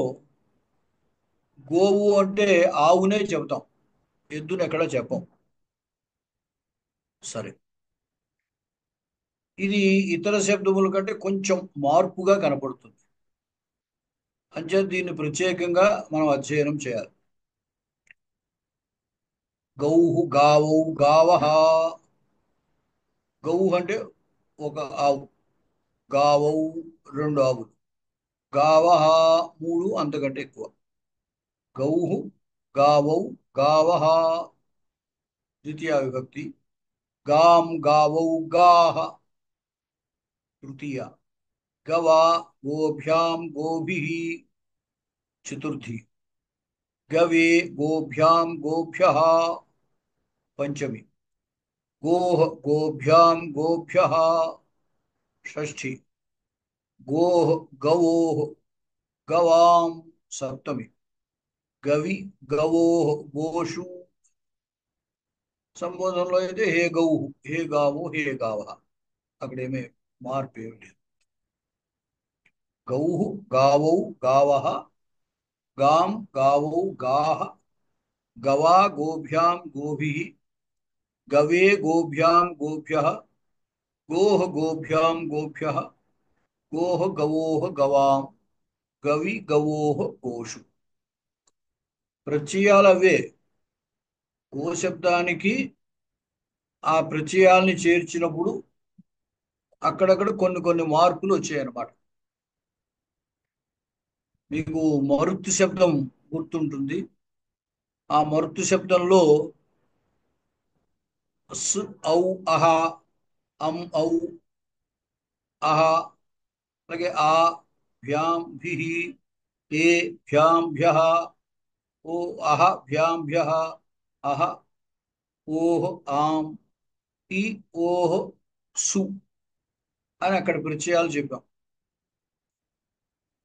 గోవు అంటే ఆవునే చెబుతాం, ఎద్దుని ఎక్కడ చెప్పం. సరే, ఇది ఇతర శబ్దముల కంటే కొంచెం మార్పుగా కనపడుతుంది. అంటే దీన్ని ప్రత్యేకంగా మనం అధ్యయనం చేయాలి. గౌహు, గావౌ, గావహ. గౌహు అంటే ఒక ఆవు, గావౌ 2 ఆవులు, గావహ 3 అంతకంటే ఎక్కువ. గౌహు, గావౌ, गावः द्वितीया विभक्ति, गाम गावौ गाः तृतीया, गवा गोभ्यां गोभिः चतुर्थी, गवे गोभ्यां गोभ्यः पंचमी, गोः गोभ्यां गोभ्यः षष्ठी, गोः गवोः गवां सप्तमी, गवि गवोः गोषु సంబోధనలో అయితే హే గౌ హే గావు హే గావ అక్కడేమే మార్పు ఏమి లేదు. గౌ గావౌ గావః గాం గావౌ గాః గవా గోభ్యాం గోభిః గవే గోభ్యాం గోభ్యః గోః గోభ్యాం గోభ్యః గోః గవోః గవాం గవి గవోః గోషు. ప్రత్యయాలు అవే. గో శబ్దానికి ఆ ప్రత్యయాల్ని చేర్చినప్పుడు అక్కడక్కడ కొన్ని కొన్ని మార్పులు వచ్చాయన్నమాట. మీకు మరుత్తు శబ్దం గుర్తుంటుంది. ఆ మరుత్తు శబ్దంలో స్ ఔ అహ అం ఔ అహ, అలాగే ఆ భ్యాం భిః ఏ భ్యాం భ్యః ఓ అహ భ్యాం భ్యః అహ ఓహ్ ఆం ఈ ఓహ్ సు అని అక్కడ ప్రత్యయాలు చెప్పాం.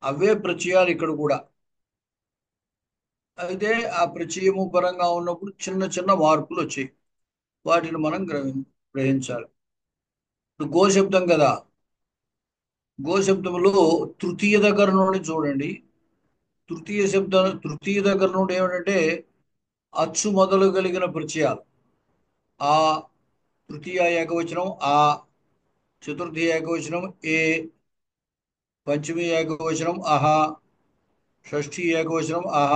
అవే ప్రత్యయాలు ఇక్కడ కూడా. అయితే ఆ ప్రత్యయము పరంగా ఉన్నప్పుడు చిన్న చిన్న మార్పులు వచ్చాయి. వాటిని మనం గ్రహించాలి. ఇప్పుడు గో శబ్దం కదా, గో శబ్దంలో తృతీయ దగ్గర నుండి చూడండి. తృతీయ దగ్గర నుండి ఏమిటంటే అచ్చు మొదలు కలిగిన ప్రత్యయాలు. ఆ తృతీయ ఏకవచనం ఆ, చతుర్థి ఏకవచనం ఏ, పంచమి ఏకవచనం అహ, షష్ఠి ఏకవచనం అహ,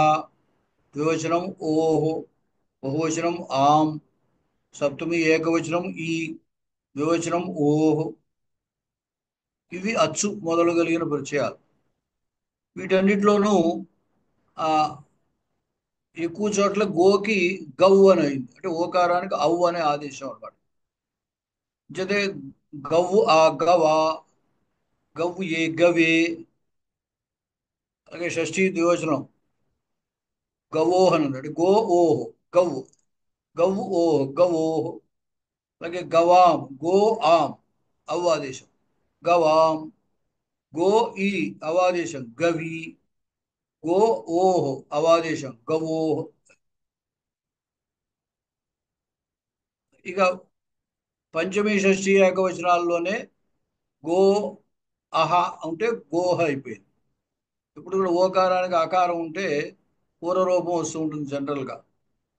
ద్వివచనం ఓహ్, బహువచనం ఆం, సప్తమి ఏకవచనం ఈ, ద్వివచనం ఓహ్. ఇవి అచ్చు మొదలు కలిగిన పరిచయాలు. వీటన్నిటిలోనూ ఆ ఎక్కువ చోట్ల గోకి గౌ అని అయింది. అంటే ఓకారానికి ఔ అనే ఆదేశం అన్నమాట. జతే గవ్వు ఆ గవా, గవ్వు ఏ గవే, అలాగే షష్ఠీ ద్వివచనం గవోహ్ అని ఉంది. అంటే గో ఓహ్ గవ్వు, గవ్వు ఓహ్ గవోహ్. అలాగే గవాం గో ఆం అవ్ ఆదేశం గవాం, గో ఈ అవాదేశం గవి, గో ఓహ్ అవాదేశం గవోహ్. ఇక పంచమి షష్ఠి ఏకవచనాల్లోనే గో అహ అంటే గోహ అయిపోయింది. ఇప్పుడు కూడా ఓకారానికి ఆకారం ఉంటే పూర్వరూపం వస్తూ ఉంటుంది జనరల్గా.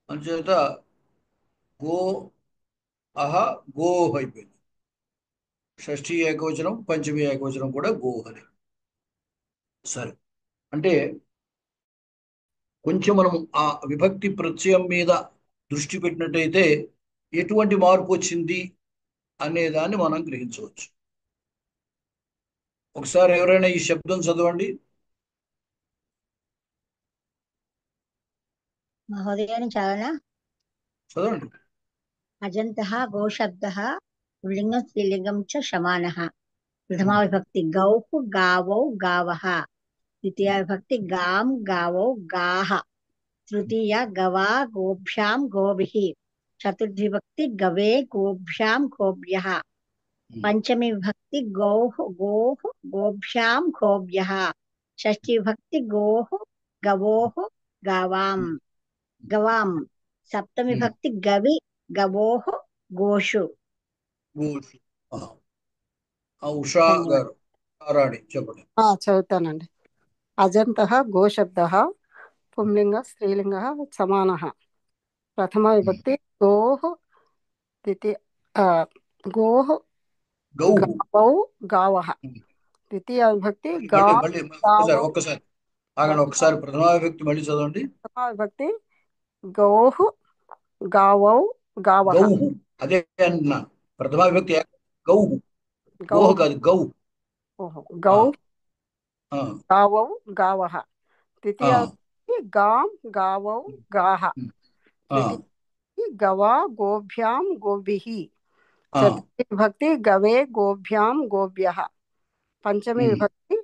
అందుచేత గో అహ గోహ అయిపోయింది. షష్ఠి ఏకవచనం పంచమి ఏకవచనం కూడా గోహని. సరే, అంటే కొంచెం మనం ఆ విభక్తి ప్రత్యయం మీద దృష్టి పెట్టినట్టయితే ఎటువంటి మార్పు వచ్చింది అనే దాన్ని మనం గ్రహించవచ్చు. ఒకసారి ఎవరైనా ఈ శబ్దం చదవండి. మహోదయాన్ని చదవనా? చదవండి. అజంతః గోశబ్దः పుల్లింగం స్త్రీలింగం చ సమానः. ప్రథమా విభక్తి గౌః గావౌ గావః. ద్వితీయ విభక్తి గాం గావౌ గాః. తృతీయ గవా గోభ్యాం గోభిః. చతుర్థి విభక్తి గవే గోభ్యాం గోభ్యః. పంచమి విభక్తి గౌః గోః గోభ్యాం గోభ్యః. షష్ఠి విభక్తి గోః గవోః గావాం గవాం. సప్తమి విభక్తి గవి గవోః గోషు. గోషు. ఉషా గారు రాణి చెప్పండి. చదువుతానండి. అజంతః గోశబ్దः పుంలింగ స్త్రీలింగ సమానः. ప్రథమ విభక్తి గోః, ద్వితీయ గోః గౌ గవౌ గావః. ద్వితీయ విభక్తి మళ్ళీ ఒక్కసారి ఆగండి. ఒకసారి ప్రథమ విభక్తి మళ్ళీ చదవండి. ప్రథమ విభక్తి గోః గావౌ గావః. గౌ, అదే అన్నా ప్రథమ విభక్తి గౌ, గోహ కాదు గౌ. గౌ గావౌ గావః. ద్వితీయ విభక్తి గాం గావౌ గాః. ఆ, तृतीया गवा गोभ्यां गोभिः ఆ, चतुर्थी विभक्ति गवे गोभ्यां गोभ्यः पंचमी ఉమ్, विभक्ति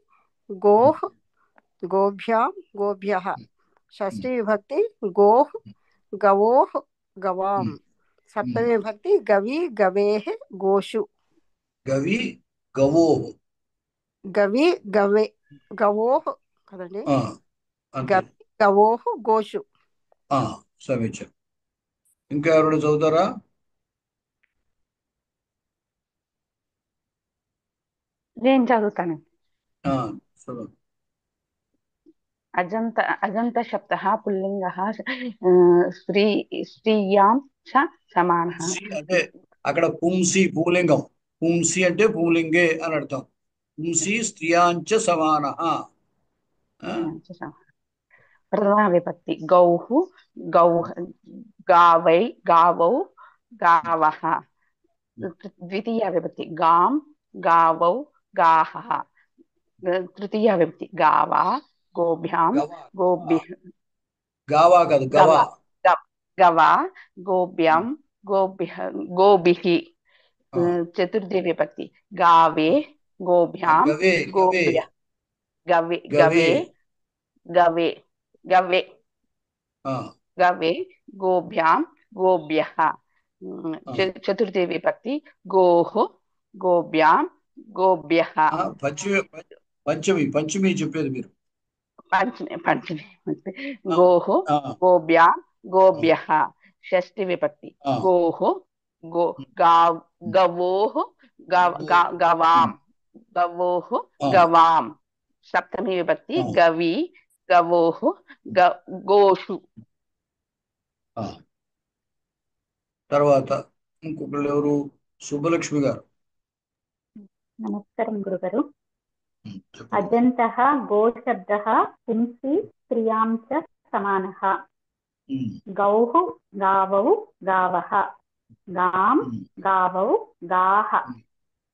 गोः गोभ्यां गोभ्यः ఉమ్, षष्ठी विभक्ति गोः गवोः गवां ఉమ్, ఉమ్. सप्तमी विभक्ति गवी गवेः गोषु గవి గవో गवी गवे गवोः कదండి ఆ, అంతే. गवी गवोः गोषु ఆ, సమీచీనం. ఇంకా ఎవరైనా చదువుతారా? నేను చదువుతాను. ఆ, చదువు. అజంత శబ్దः పుల్లింగः స్త్రీ స్త్రీయాం చ సమానः. పుంసి అంటే అక్కడ పుంసి పుంలింగం, పుంసి అంటే పుంలింగే అని అర్థం. పుంసి స్త్రియాంచ సమాన. ప్రథమా విభక్తి గౌః గౌః గావై గావౌ గావః. ద్వితీయ విభక్తి గాం గావౌ గాః. తృతీయ విభక్తి గావా గోభ్యాం గవా గోభ్య గావా కాదు గవా. గవా గోభ్యాం గోభ్య గోభిః. ఆ, చతుర్థి విభక్తి గావే గోభ్యాం గవే గవే గోభ్య గవే గవే. గవే గవే ఆ, గవే గోభ్యాం గోభ్యః. ఆ, చతుర్థి విభక్తి గోః గోభ్యాం గోభ్యః. ఆ, పంచమి పంచమి పంచమి చెప్పేది మీరు. పంచమి ఆ, గోః ఆ, గోభ్యాం ఆ, గోభ్యః. షష్ఠి విభక్తి ఆ, గోః గవోః గవాం గవోః ఆ, గవాం. సప్తమి విభక్తి ఆ, గవి గవోః గోషు. ఆ. తర్వాత ఇంకొకళ్ళు ఎవరు? సుబ్బలక్ష్మి గారు. నమస్కారం గురుగారు. చెప్పండి. అజంతః గోశబ్దः పుంసి స్త్రియాం చ సమానः. ఉమ్, గౌః గావౌ గావः గాం ఉమ్, గావౌ గాః ఉమ్,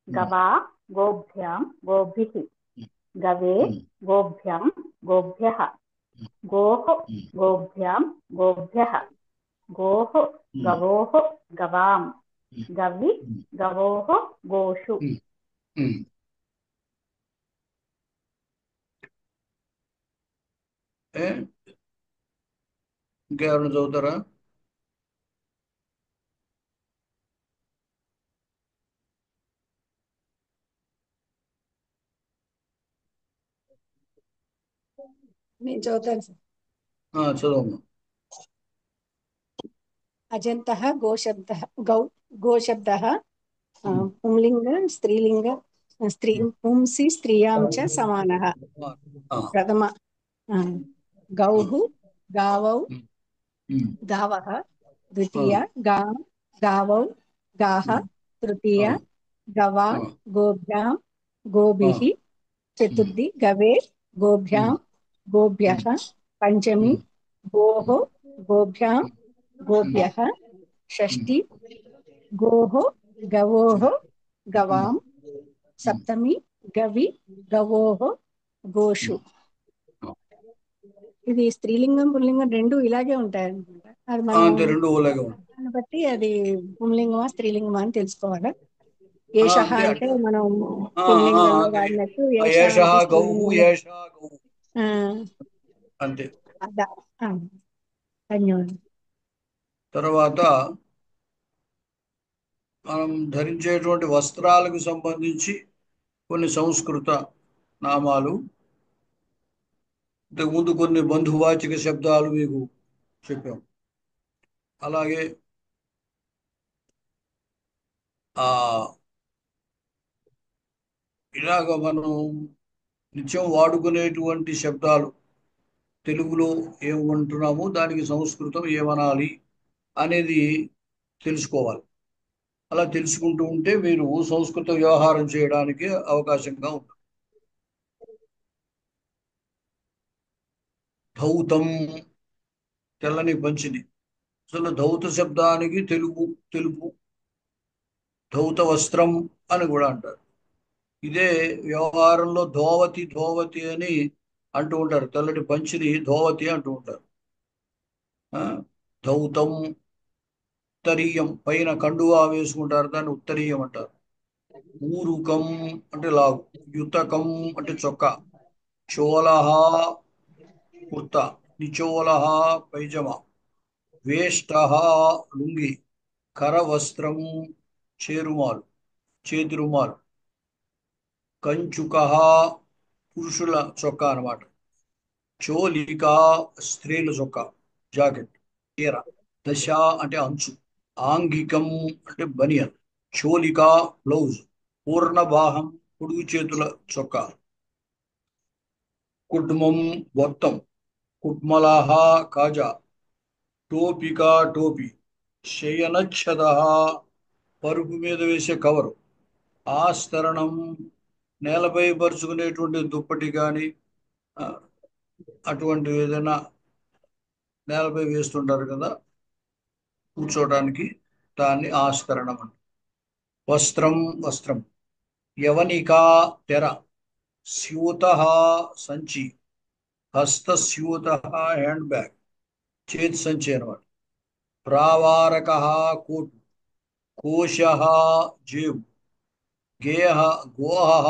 గవా గోభ్యాం గోభిః ఉమ్, గవే ఉమ్, గోభ్యాం గోభ్యः గోః ఉమ్, గోభ్యాం గోభ్యः గోః ఉమ్, గవోః గవాం ఉమ్, గవి ఉమ్, గవోః గోషు. ఉమ్, ఉమ్. ఏ? ఇంకా ఎవరైనా చదువుతారా? నేను చదువుతాను సార్. చదవమ్మా. అజంతః గోశబ్దः గోశబ్దः పుంలింగ స్త్రీలింగ స్త్రీ పుంసి స్త్రియాం చ సమానः. ఆ, ప్రథమ గౌః గావౌ ఉమ్, గావः. ఆ, ద్వితీయ గాం గావౌ గాః. ఉమ్, తృతీయ ఆ, గవా ఆ, గోభ్యాం ఆ, గోభిః. ఉమ్, చతుర్థి గవే గోభ్యాం ఉమ్, గోభ్యः. పంచమి ఉమ్, గోః గోభ్యాం ఉమ్, గోభ్యः. ఉమ్, షష్ఠి గోః గవోః గవాం. ఉమ్, సప్తమి గవి గవోః గోషు. ఉమ్. ఇది స్త్రీలింగం పుల్లింగం రెండు ఇలాగే ఉంటాయి అనుకుంటా. అది ఆ, మనం అంతే, రెండు ఓలాగా ఉంటాయి. దాన్ని బట్టి అది పుంలింగమా స్త్రీలింగమా అని తెలుసుకోవాలా. ఆ, ఏషః అంతే అంటే అంటే మనం ఆ, ఆ, పుల్లింగంలో అదే. వాడినట్టు ఏష ఏష అంటే గౌ స్త్రీలింగంలో. ఏష గౌ ఆ, అంతే. అదా. ఆ, ధన్యవాదాలు. తర్వాత మనం ధరించేటువంటి వస్త్రాలకు సంబంధించి కొన్ని సంస్కృత నామాలు, ఇంతకుముందు కొన్ని బంధువాచక శబ్దాలు మీకు చెప్పాం. అలాగే ఆ ఇలాగ మనం నిత్యం వాడుకునేటువంటి శబ్దాలు తెలుగులో ఏమంటున్నామో దానికి సంస్కృతం ఏమనాలి అనేది తెలుసుకోవాలి. అలా తెలుసుకుంటూ ఉంటే మీరు సంస్కృత వ్యవహారం చేయడానికి అవకాశంగా ఉంటుంది. ధౌతం, తెల్లని పంచిని. అసలు ధౌత శబ్దానికి తెలుపు, ధౌత వస్త్రం అని కూడా అంటారు. ఇదే వ్యవహారంలో ధోవతి ధోవతి అని అంటూ ఉంటారు. తెల్లటి పంచిని ధోవతి అంటూ ఉంటారు. ఆ, ధౌతం ఉత్తరీయం, పైన కండువా వేసుకుంటారు, దాన్ని ఉత్తరీయం అంటారు. ఊరుకం అంటే లాగు, యుతకం అంటే చొక్కా, చోళహ కుర్తా, నిచోళహ పైజమా, వేష్టహ లుంగి, కరవస్త్రం చేరుమాలు, చేతి రుమాలు, కంచుక పురుషుల చొక్కా అన్నమాట, చోలిక స్త్రీల చొక్కా జాకెట్ చీర, దశ అంటే అంచు, ఆంగికం అంటే బనియన్, చోలిక బ్లౌజ్, పూర్ణబాహం పొడుగు చేతుల చొక్కా, కుడ్మం మొత్తం, కుడ్మలహ కాజా, టోపిక టోపీ, శయనచ్ఛద పరుపు మీద వేసే కవరు, ఆస్తరణం నేలపై పరుచుకునేటువంటి దుప్పటి కానీ అటువంటి ఏదైనా నేలపై వేస్తుంటారు కదా కూర్చోడానికి, దాన్ని ఆస్తరణం అంటారు. వస్త్రం వస్త్రం, యవనికా తెర, స్యూత సంచి, హస్తస్యూత హ్యాండ్ బ్యాగ్, చేతి సంచి అనమాట, ప్రావారక కోటు, కోశ జేబు, గేహ గోహ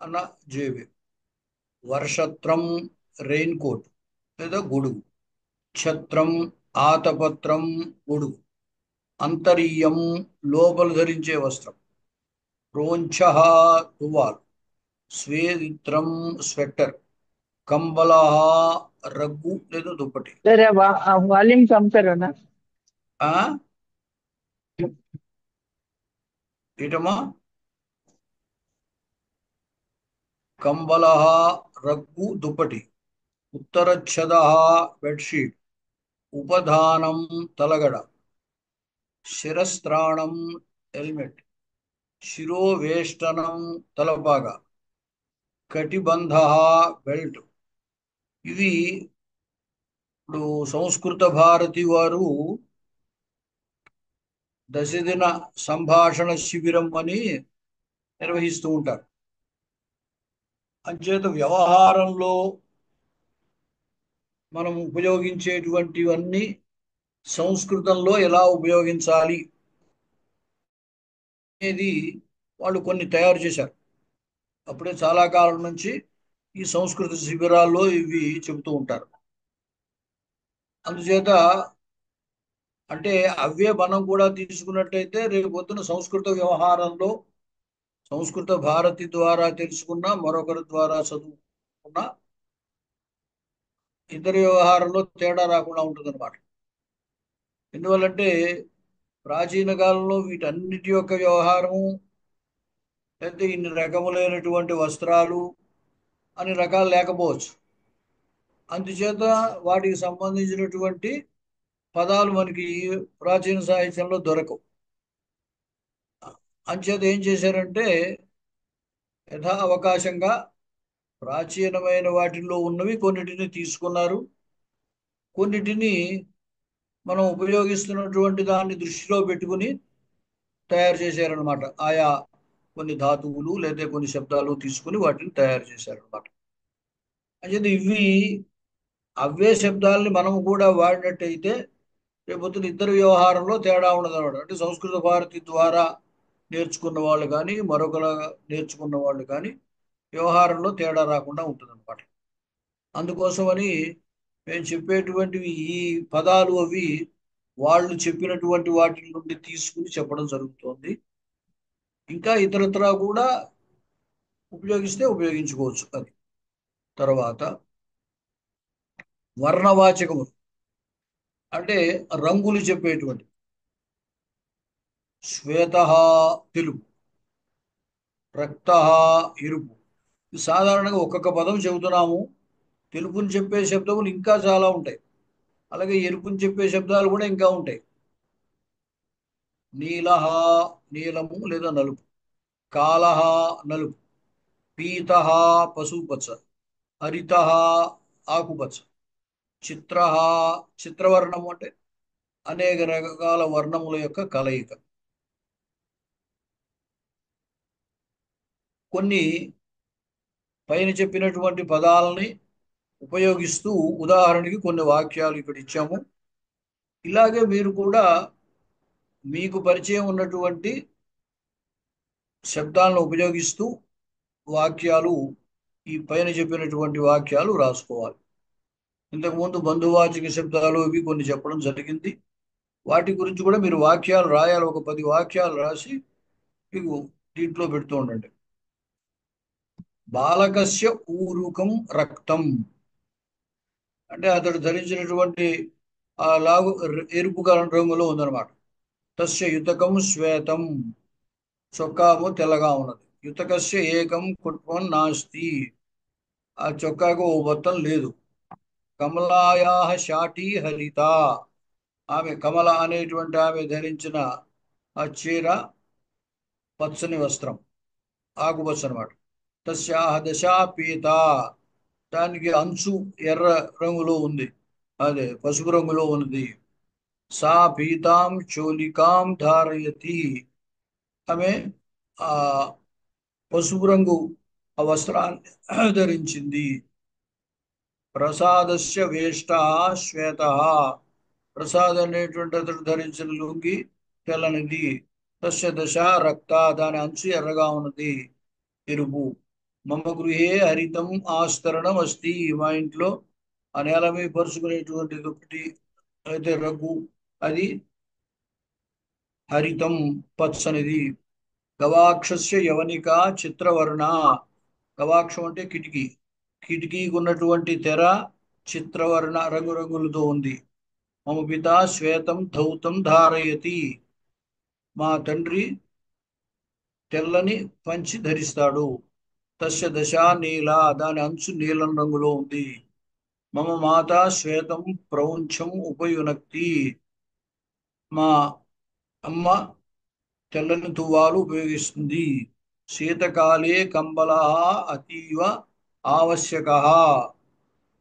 అన్న జేబు, వర్షత్రం రెయిన్ కోట్ లేదా గొడుగు, ఛత్రం ఆతపత్రం గొడుగు, అంతరీయం లోపల ధరించే వస్త్రం, రోంఛ తువాల్, స్వేదిత్రం స్వెటర్, కంబల రగ్గు లేదా దుప్పటి. जरा वॉल्यूम कम करो ना. ఆ ఏటమ్మా? కంబల రగ్గు దుప్పటి, ఉత్తరచ్ఛద బెడ్షీట్, ఉపధానం తలగడ, శిరస్త్రాణం హెల్మెట్, శిరోవేష్టనం తలపాగా, కటిబంధ బెల్ట్. ఇవి ఇప్పుడు సంస్కృత భారతి వారు దశదిన సంభాషణ శిబిరం అని నిర్వహిస్తూ ఉంటారు. అంచేత వ్యవహారంలో మనం ఉపయోగించేటువంటివన్నీ సంస్కృతంలో ఎలా ఉపయోగించాలి అనేది వాళ్ళు కొన్ని తయారు చేశారు. అప్పుడే చాలా కాలం నుంచి ఈ సంస్కృత శిబిరాల్లో ఇవి చెబుతూ ఉంటారు. అందుచేత అంటే అవే మనం కూడా తీసుకున్నట్టయితే రేపు పొద్దున సంస్కృత వ్యవహారంలో సంస్కృత భారతి ద్వారా తెలుసుకున్న, మరొకరి ద్వారా చదువుకున్న ఇద్దరి వ్యవహారంలో తేడా రాకుండా ఉంటుంది అనమాట. ఎందువల్లంటే ప్రాచీన కాలంలో వీటన్నిటి యొక్క వ్యవహారము, లేకపోతే ఇన్ని రకములైనటువంటి వస్త్రాలు అన్ని రకాలు లేకపోవచ్చు. అందుచేత వాటికి సంబంధించినటువంటి పదాలు మనకి ప్రాచీన సాహిత్యంలో దొరకవు. అంచేత ఏం చేశారంటే యథా అవకాశంగా ప్రాచీనమైన వాటిల్లో ఉన్నవి కొన్నిటిని తీసుకున్నారు, కొన్నిటిని మనం ఉపయోగిస్తున్నటువంటి దాన్ని దృష్టిలో పెట్టుకుని తయారు చేశారనమాట. ఆయా కొన్ని ధాతువులు లేదా కొన్ని శబ్దాలు తీసుకుని వాటిని తయారు చేశారనమాట. అంచేత ఇవి అవే శబ్దాలని మనం కూడా వాడినట్టయితే రేపొద్దున ఇద్దరు వ్యవహారంలో తేడా ఉండదు అనమాట. అంటే సంస్కృత భారతి ద్వారా నేర్చుకున్న వాళ్ళు కానీ మరొకలా నేర్చుకున్న వాళ్ళు కానీ వ్యవహారంలో తేడా రాకుండా ఉంటుంది అనమాట. అందుకోసమని మేము చెప్పేటువంటివి ఈ పదాలు అవి వాళ్ళు చెప్పినటువంటి వాటి నుండి తీసుకుని చెప్పడం జరుగుతుంది. ఇంకా ఇతరత్రా కూడా ఉపయోగిస్తే ఉపయోగించుకోవచ్చు. అది తర్వాత వర్ణవాచకము అంటే రంగులు చెప్పేటువంటి, శ్వేత తెలుపు, రక్త ఎరుపు. సాధారణంగా ఒక్కొక్క పదం చెబుతున్నాము. తెలుపుని చెప్పే శబ్దములు ఇంకా చాలా ఉంటాయి, అలాగే ఎరుపుని చెప్పే శబ్దాలు కూడా ఇంకా ఉంటాయి. నీలహ నీలము లేదా నలుపు, కాలహ నలుపు, పీత పసుపుపచ్చ, హరిత ఆకుపచ్చ, చిత్ర చిత్రవర్ణము అంటే అనేక రకాల వర్ణముల యొక్క కలయిక. కొన్ని పైన చెప్పినటువంటి పదాలని ఉపయోగిస్తూ ఉదాహరణకి కొన్ని వాక్యాలు ఇక్కడ ఇచ్చాము. ఇలాగే మీరు కూడా మీకు పరిచయం ఉన్నటువంటి శబ్దాలను ఉపయోగిస్తూ వాక్యాలు, ఈ పైన చెప్పినటువంటి వాక్యాలు రాసుకోవాలి. ఇంతకుముందు బంధువాచక శబ్దాలు ఇవి కొన్ని చెప్పడం జరిగింది. వాటి గురించి కూడా మీరు వాక్యాలు రాయాలి. ఒక 10 వాక్యాలు రాసి మీకు దీంట్లో పెడుతూ ఉండండి. బాలకస్య ఊరుకం రక్తం అంటే అతడు ధరించినటువంటి ఆ లాగు ఎరుపు రంగులో ఉందన్నమాట. తస్య యుతకం శ్వేతం, చొక్కాము తెల్లగా ఉన్నది. యుతకస్య ఏకం కుట్వం నాస్తి, ఆ చొక్కాకు ఓ బొత్తం లేదు. కమలాయా శాటి హరిత, ఆమె కమల అనేటువంటి ఆమె ధరించిన ఆ చీర పచ్చని వస్త్రం, ఆకుపచ్చ అనమాట. తస్యాహ దశ పీత, దానికి అంచు ఎర్ర రంగులో ఉంది, అదే పసుపు రంగులో ఉన్నది. సా పీతాం చోలికాం ధారయతి, ఆమె ఆ పసుపు రంగు ఆ వస్త్రాన్ని ధరించింది. ప్రసాదస్య వేష్ట శ్వేత, ప్రసాద్ అనేటువంటి అతడు ధరించిన లుంగి తెల్లనిది. తస్య దశ రక్త, దాని అంచు ఎర్రగా ఉన్నది, ఎరుపు. మమ గృహే హరితం ఆస్తరణం అస్తి, మా ఇంట్లో ఆ నేల మీద పరుచుకునేటువంటిది ఒకటి అయితే రంగు, అది హరితం పచ్చనిది. గవాక్షస్య యవనిక చిత్రవర్ణ, గవాక్షం అంటే కిటికీ, కిటికీకి ఉన్నటువంటి తెర చిత్రవర్ణ రంగురంగులతో ఉంది. మమ పిత శ్వేతం ధౌతం ధారయతి, మా తండ్రి తెల్లని పంచి ధరిస్తాడు. తస్య దశ నీల, దాని అంచు నీలం రంగులో ఉంది. మమ మాత శ్వేతం ప్రౌంచం ఉపయునక్తి, మా అమ్మ తెల్లని తువ్వాలు ఉపయోగిస్తుంది. శీతకాలే కంబళ అతీవ ఆవశ్యక,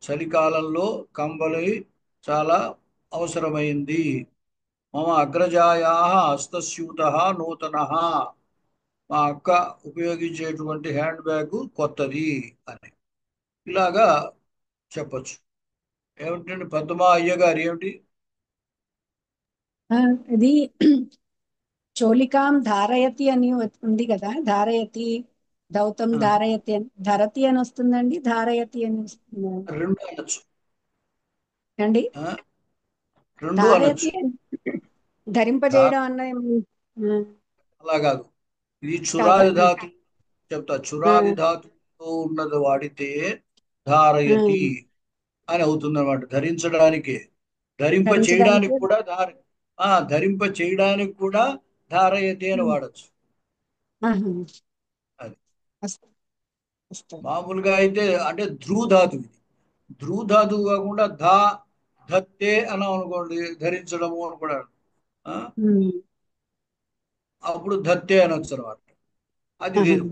చలికాలంలో కంబళి చాలా అవసరమైంది. మమ అగ్రజాయా హస్తస్యూత నూతన, మా అక్క ఉపయోగించేటువంటి హ్యాండ్ బ్యాగ్ కొత్తది అని ఇలాగా చెప్పచ్చు. ఏమిటండి పద్మా అయ్యగారు, ఏమిటి? ఇది చోళికాం ధారయతి అని ఉంది కదా, ధారయతి దౌతం ధారయతి అని, ధరతి అని వస్తుందండి, ధారయతి అని వస్తుందా రెండు అనొచ్చు అండి? రెండు ధారయతి అనొచ్చు. ధరింపజేయడం అన్న అలా కాదు, ఇది కాదా? చురాది ధాతు చెప్తా. చురాది ధాతుతో ఉన్నది వాడితే ధారయతి అని అవుతుంది అనమాట. ధరించడానికి, ధరింప చేయడానికి ధరించడానికి కూడా ధరింప చేయడానికి కూడా ధారయతి అని వాడచ్చు. అది మామూలుగా అయితే అంటే ధ్రువ ధాతు, ఇది ధ్రువ ధాతువు కాకుండా ధత్తే అని అనుకోండి, ధరించడము అని కూడా అప్పుడు ధత్తే అనొచ్చు అనమాట. అది వేరు.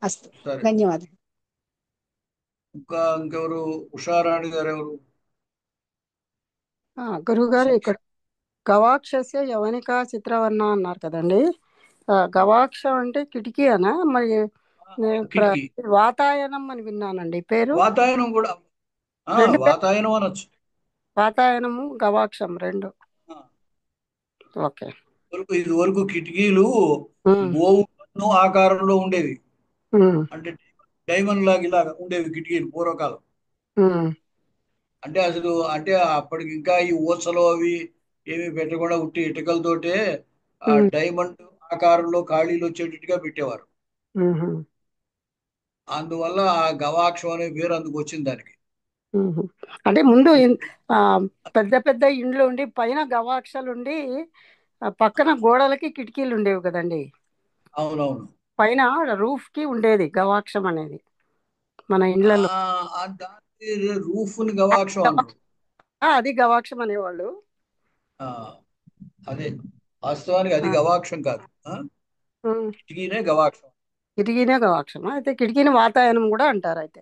అస్తు, సరే, ధన్యవాదాలు. ఇంకెవరు? ఉషారాణి గారు ఎవరు? గురువుగారు ఇక్కడ గవాక్షస్య యవనిక చిత్రవర్ణ అన్నారు కదండి. గవాక్షం అంటే కిటికీ అనా? మరి కిటికీ. వాతాయనం అని విన్నానండి పేరు. వాతాయనం కూడా, వాతాయనం అనొచ్చు. వాతాయనము గవాక్షం రెండు. ఓకే. ఇది వరకు కిటికీలు గోవు కన్ను ఆకారంలో ఉండేవి, అంటే డైమండ్ లాగా ఇలాగా ఉండేవి కిటికీలు పూర్వకాలం. అంటే అసలు అంటే అప్పటికి ఇంకా ఈ ఊసలు అవి ఏమి పెట్టకుండా ఉట్టి ఇటుకలతోటే ఆ డైమండ్ ఆకారంలో ఖాళీలు వచ్చేటట్టుగా పెట్టేవారు. అందువల్ల ఆ గవాక్షం అనే పేరు అందుకు వచ్చింది దానికి. అంటే ముందు పెద్ద పెద్ద ఇండ్లు ఉండి పైన గవాక్షాలు ఉండి పక్కన గోడలకి కిటికీలు ఉండేవి కదండి. అవునవును, పైన రూఫ్ కి ఉండేది గవాక్షం అనేది మన ఇండ్లలో. రూఫ్ ని గవాక్షం అన్నారు. అది గవాక్షం అనేవాళ్ళు. అదే వాస్తవానికి అది గవాక్షం కాదు, కిటికీనే గవాక్షం. కిటికీనే గవాక్షం. అయితే కిటికీని వాతాయనం కూడా అంటారు. అయితే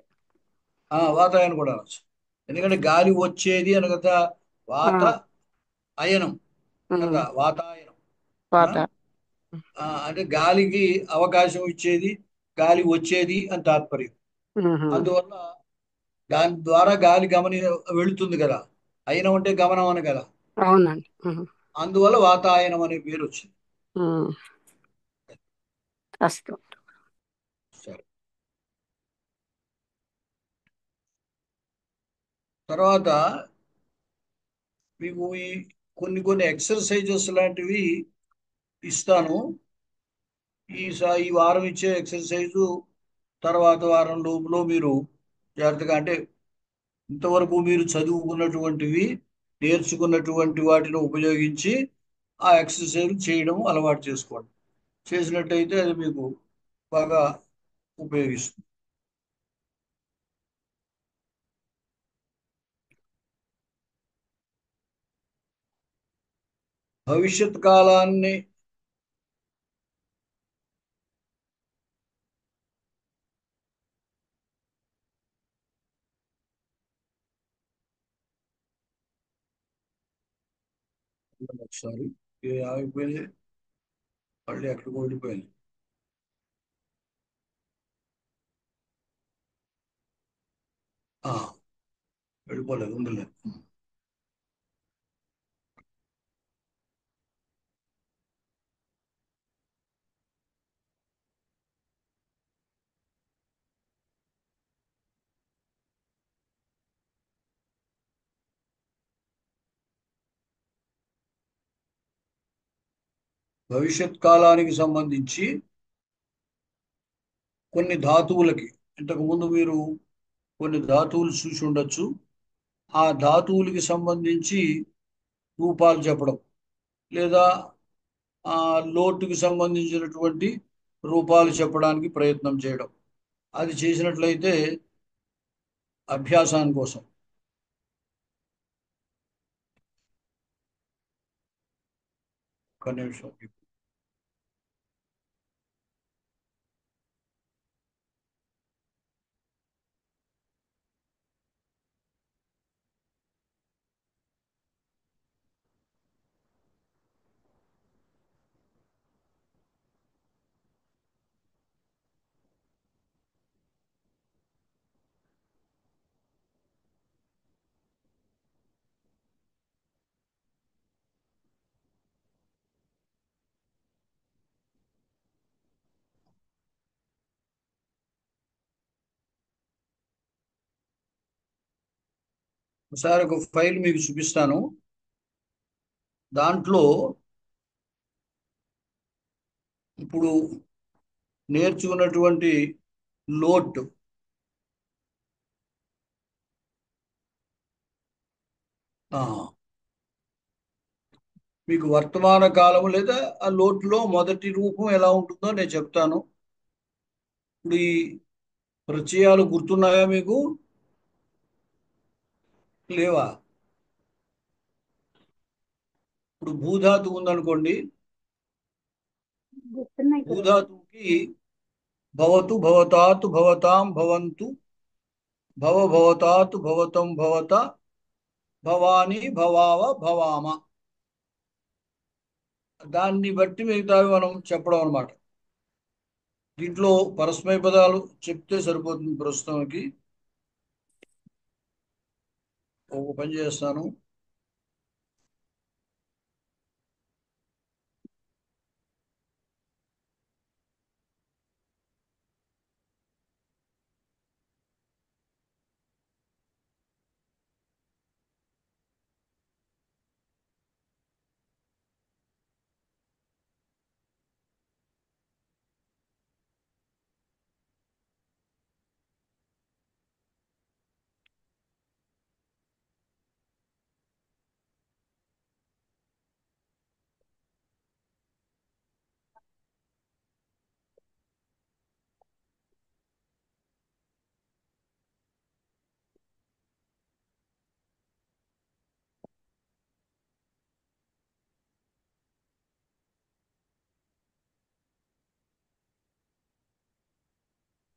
వాతాయనం కూడా అనొచ్చు, ఎందుకంటే గాలి వచ్చేది అని కదా, వాత అయనం కదా, వాతాయనం. అంటే గాలికి అవకాశం ఇచ్చేది, గాలి వచ్చేది అని తాత్పర్యం. అందువల్ల దాని ద్వారా గాలి వెళుతుంది కదా, అయినం అంటే గమనం అని కదా, అవునండి. అందువల్ల వాతాయనం అనే పేరు వచ్చింది. అస్తు. సరే, తర్వాత మీకు ఈ కొన్ని ఎక్సర్సైజెస్ లాంటివి ఇస్తాను. ఈ వారం ఇచ్చే ఎక్సర్సైజు తర్వాత వారం లోపులో మీరు జాగ్రత్తగా, అంటే ఇంతవరకు మీరు చదువుకున్నటువంటివి, నేర్చుకున్నటువంటి వాటిని ఉపయోగించి ఆ ఎక్సర్సైజ్ చేయడం అలవాటు చేసుకోండి. చేసినట్టయితే అది మీకు బాగా ఉపయోగిస్తుంది. భవిష్యత్ కాలాన్ని ఒకసారి ఆగిపోయింది, మళ్ళీ ఎక్కడికి వెళ్ళిపోయింది. వెళ్ళిపోలేదు, ఉండలేదు. భవిష్యత్ కాలానికి సంబంధించి కొన్ని ధాతువులకి, ఇంతకుముందు మీరు కొన్ని ధాతువులు చూసి ఉండొచ్చు. ఆ ధాతువులకి సంబంధించి రూపాలు చెప్పడం, లేదా ఆ లోటుకి సంబంధించినటువంటి రూపాలు చెప్పడానికి ప్రయత్నం చేయడం, అది చేసినట్లయితే అభ్యాసాని కోసం. ఒక నిమిషం. ఒకసారి ఒక ఫైల్ మీకు చూపిస్తాను. దాంట్లో ఇప్పుడు నేర్చుకున్నటువంటి లోట్, మీకు వర్తమాన కాలం లేదా ఆ లోటులో మొదటి రూపం ఎలా ఉంటుందో నేను చెప్తాను. ఇప్పుడు ఈ ప్రత్యయాలు గుర్తున్నాయా మీకు? లేవా? ఇప్పుడు భూధాతు ఉందనుకోండి. గుర్తున్నాయి గురువు. భూధాతువుకి భవతు, భవతాతు, భవతాం, భవంతు, భవతాతు, భవతం, భవత, భవాని, భవావ, భవామ, దాన్ని బట్టి మిగతావి మనం చెప్పడం అనమాట. దీంట్లో పరస్మయ పదాలు చెప్తే సరిపోతుంది. ప్రస్తుతానికి ఒక పని చేస్తాను.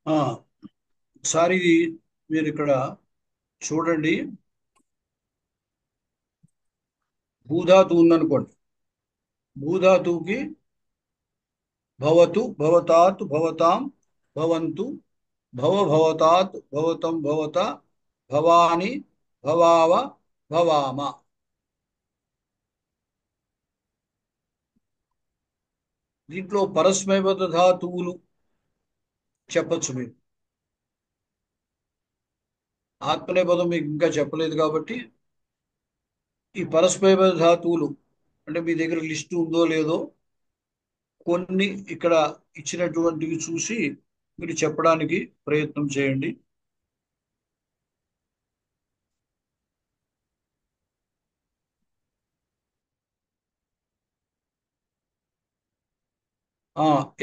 ఒకసారి మీరు ఇక్కడ చూడండి. భూధాతు ఉందనుకోండి. భూధాతువుకి భవతు, భవతాత్, భవతాం, భవంతు, భవతాత్, భవతం, భవత, భవాని, భవావ, భవామ. దీంట్లో పరస్మైబద్ధ ధాతువులు చెప్పచ్చు మీరు. ఆత్మనేపదం మీకు ఇంకా చెప్పలేదు కాబట్టి ఈ పరస్మైబద్ధ ధాతువులు అంటే మీ దగ్గర లిస్టు ఉందో లేదో కొన్ని ఇక్కడ ఇచ్చినటువంటివి చూసి మీరు చెప్పడానికి ప్రయత్నం చేయండి.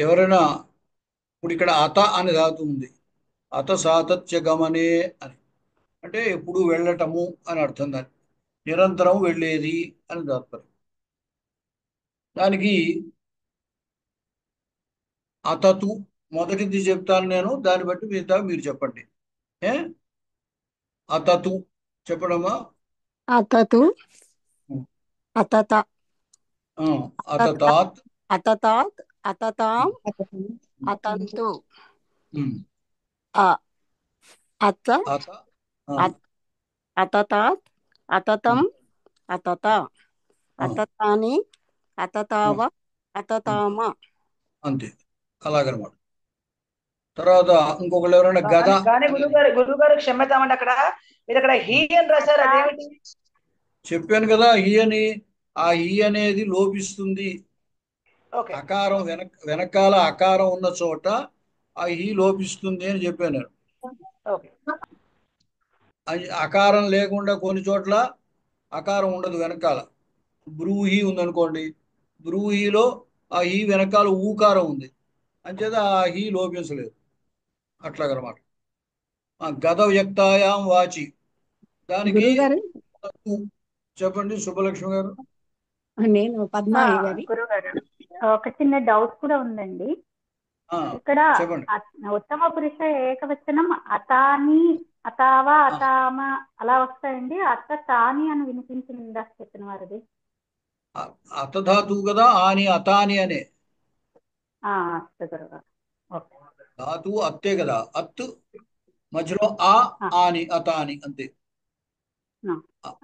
ఎవరైనా ఇప్పుడు ఇక్కడ అత అనే ధాతు ఉంది. అత సాతత్య గమనే అని అంటే ఎప్పుడు వెళ్ళటము అని అర్థం. దాన్ని నిరంతరం వెళ్ళేది అని తాత్పర్యం. దానికి అతతు మొదటిది చెప్తాను నేను, దాన్ని బట్టి మిగతా మీరు చెప్పండి. ఏ అతతు చెప్పడమా? అతతు అతత అతతాత్ అతతాత్ అతతాం అతంతు అత అత అతతాత్ అతతం అతత అతతాని అతతావ అతతామ. అంతే, అలాగనమాట. తర్వాత ఇంకొకళ్ళు ఎవరైనా గద. కానీ గురుగారు క్షమిద్దామండి, అక్కడ మీరు అక్కడ హీ అని రాశారు, అదేమిటి? చెప్పాను కదా హీ అని. ఆ హీ అనేది లోపిస్తుంది. అకారం వెనకాల అకారం ఉన్న చోట ఆ హీ లోపిస్తుంది అని చెప్పాను నేను. అకారం లేకుండా కొన్ని చోట్ల అకారం ఉండదు వెనకాల. బ్రూహి ఉందనుకోండి, బ్రూహిలో ఆ హీ వెనకాల ఊకారం ఉంది, అంచేత ఆ హీ లోపించలేదు. అట్లాగనమాట. గద వ్యక్తాయాం వాచి, దానికి చెప్పండి సుబ్బలక్ష్మి గారు. నేను పద్మాయి గారి గురుగారు ఒక చిన్న డౌట్ కూడా ఉందండి. ఇక్కడ ఉత్తమ పురుష ఏకవచనం అతాని అతావా అతామ అలా వస్తాయండి. అత్త తాని అని వినిపించింది ఇందాక చెప్పిన వారిది. అతధాతువు కదా ఆని అతాని అనే ధాతువు అత్తే కదా. అత్తు మధ్యలో ఆ ఆని అతాని అంతే.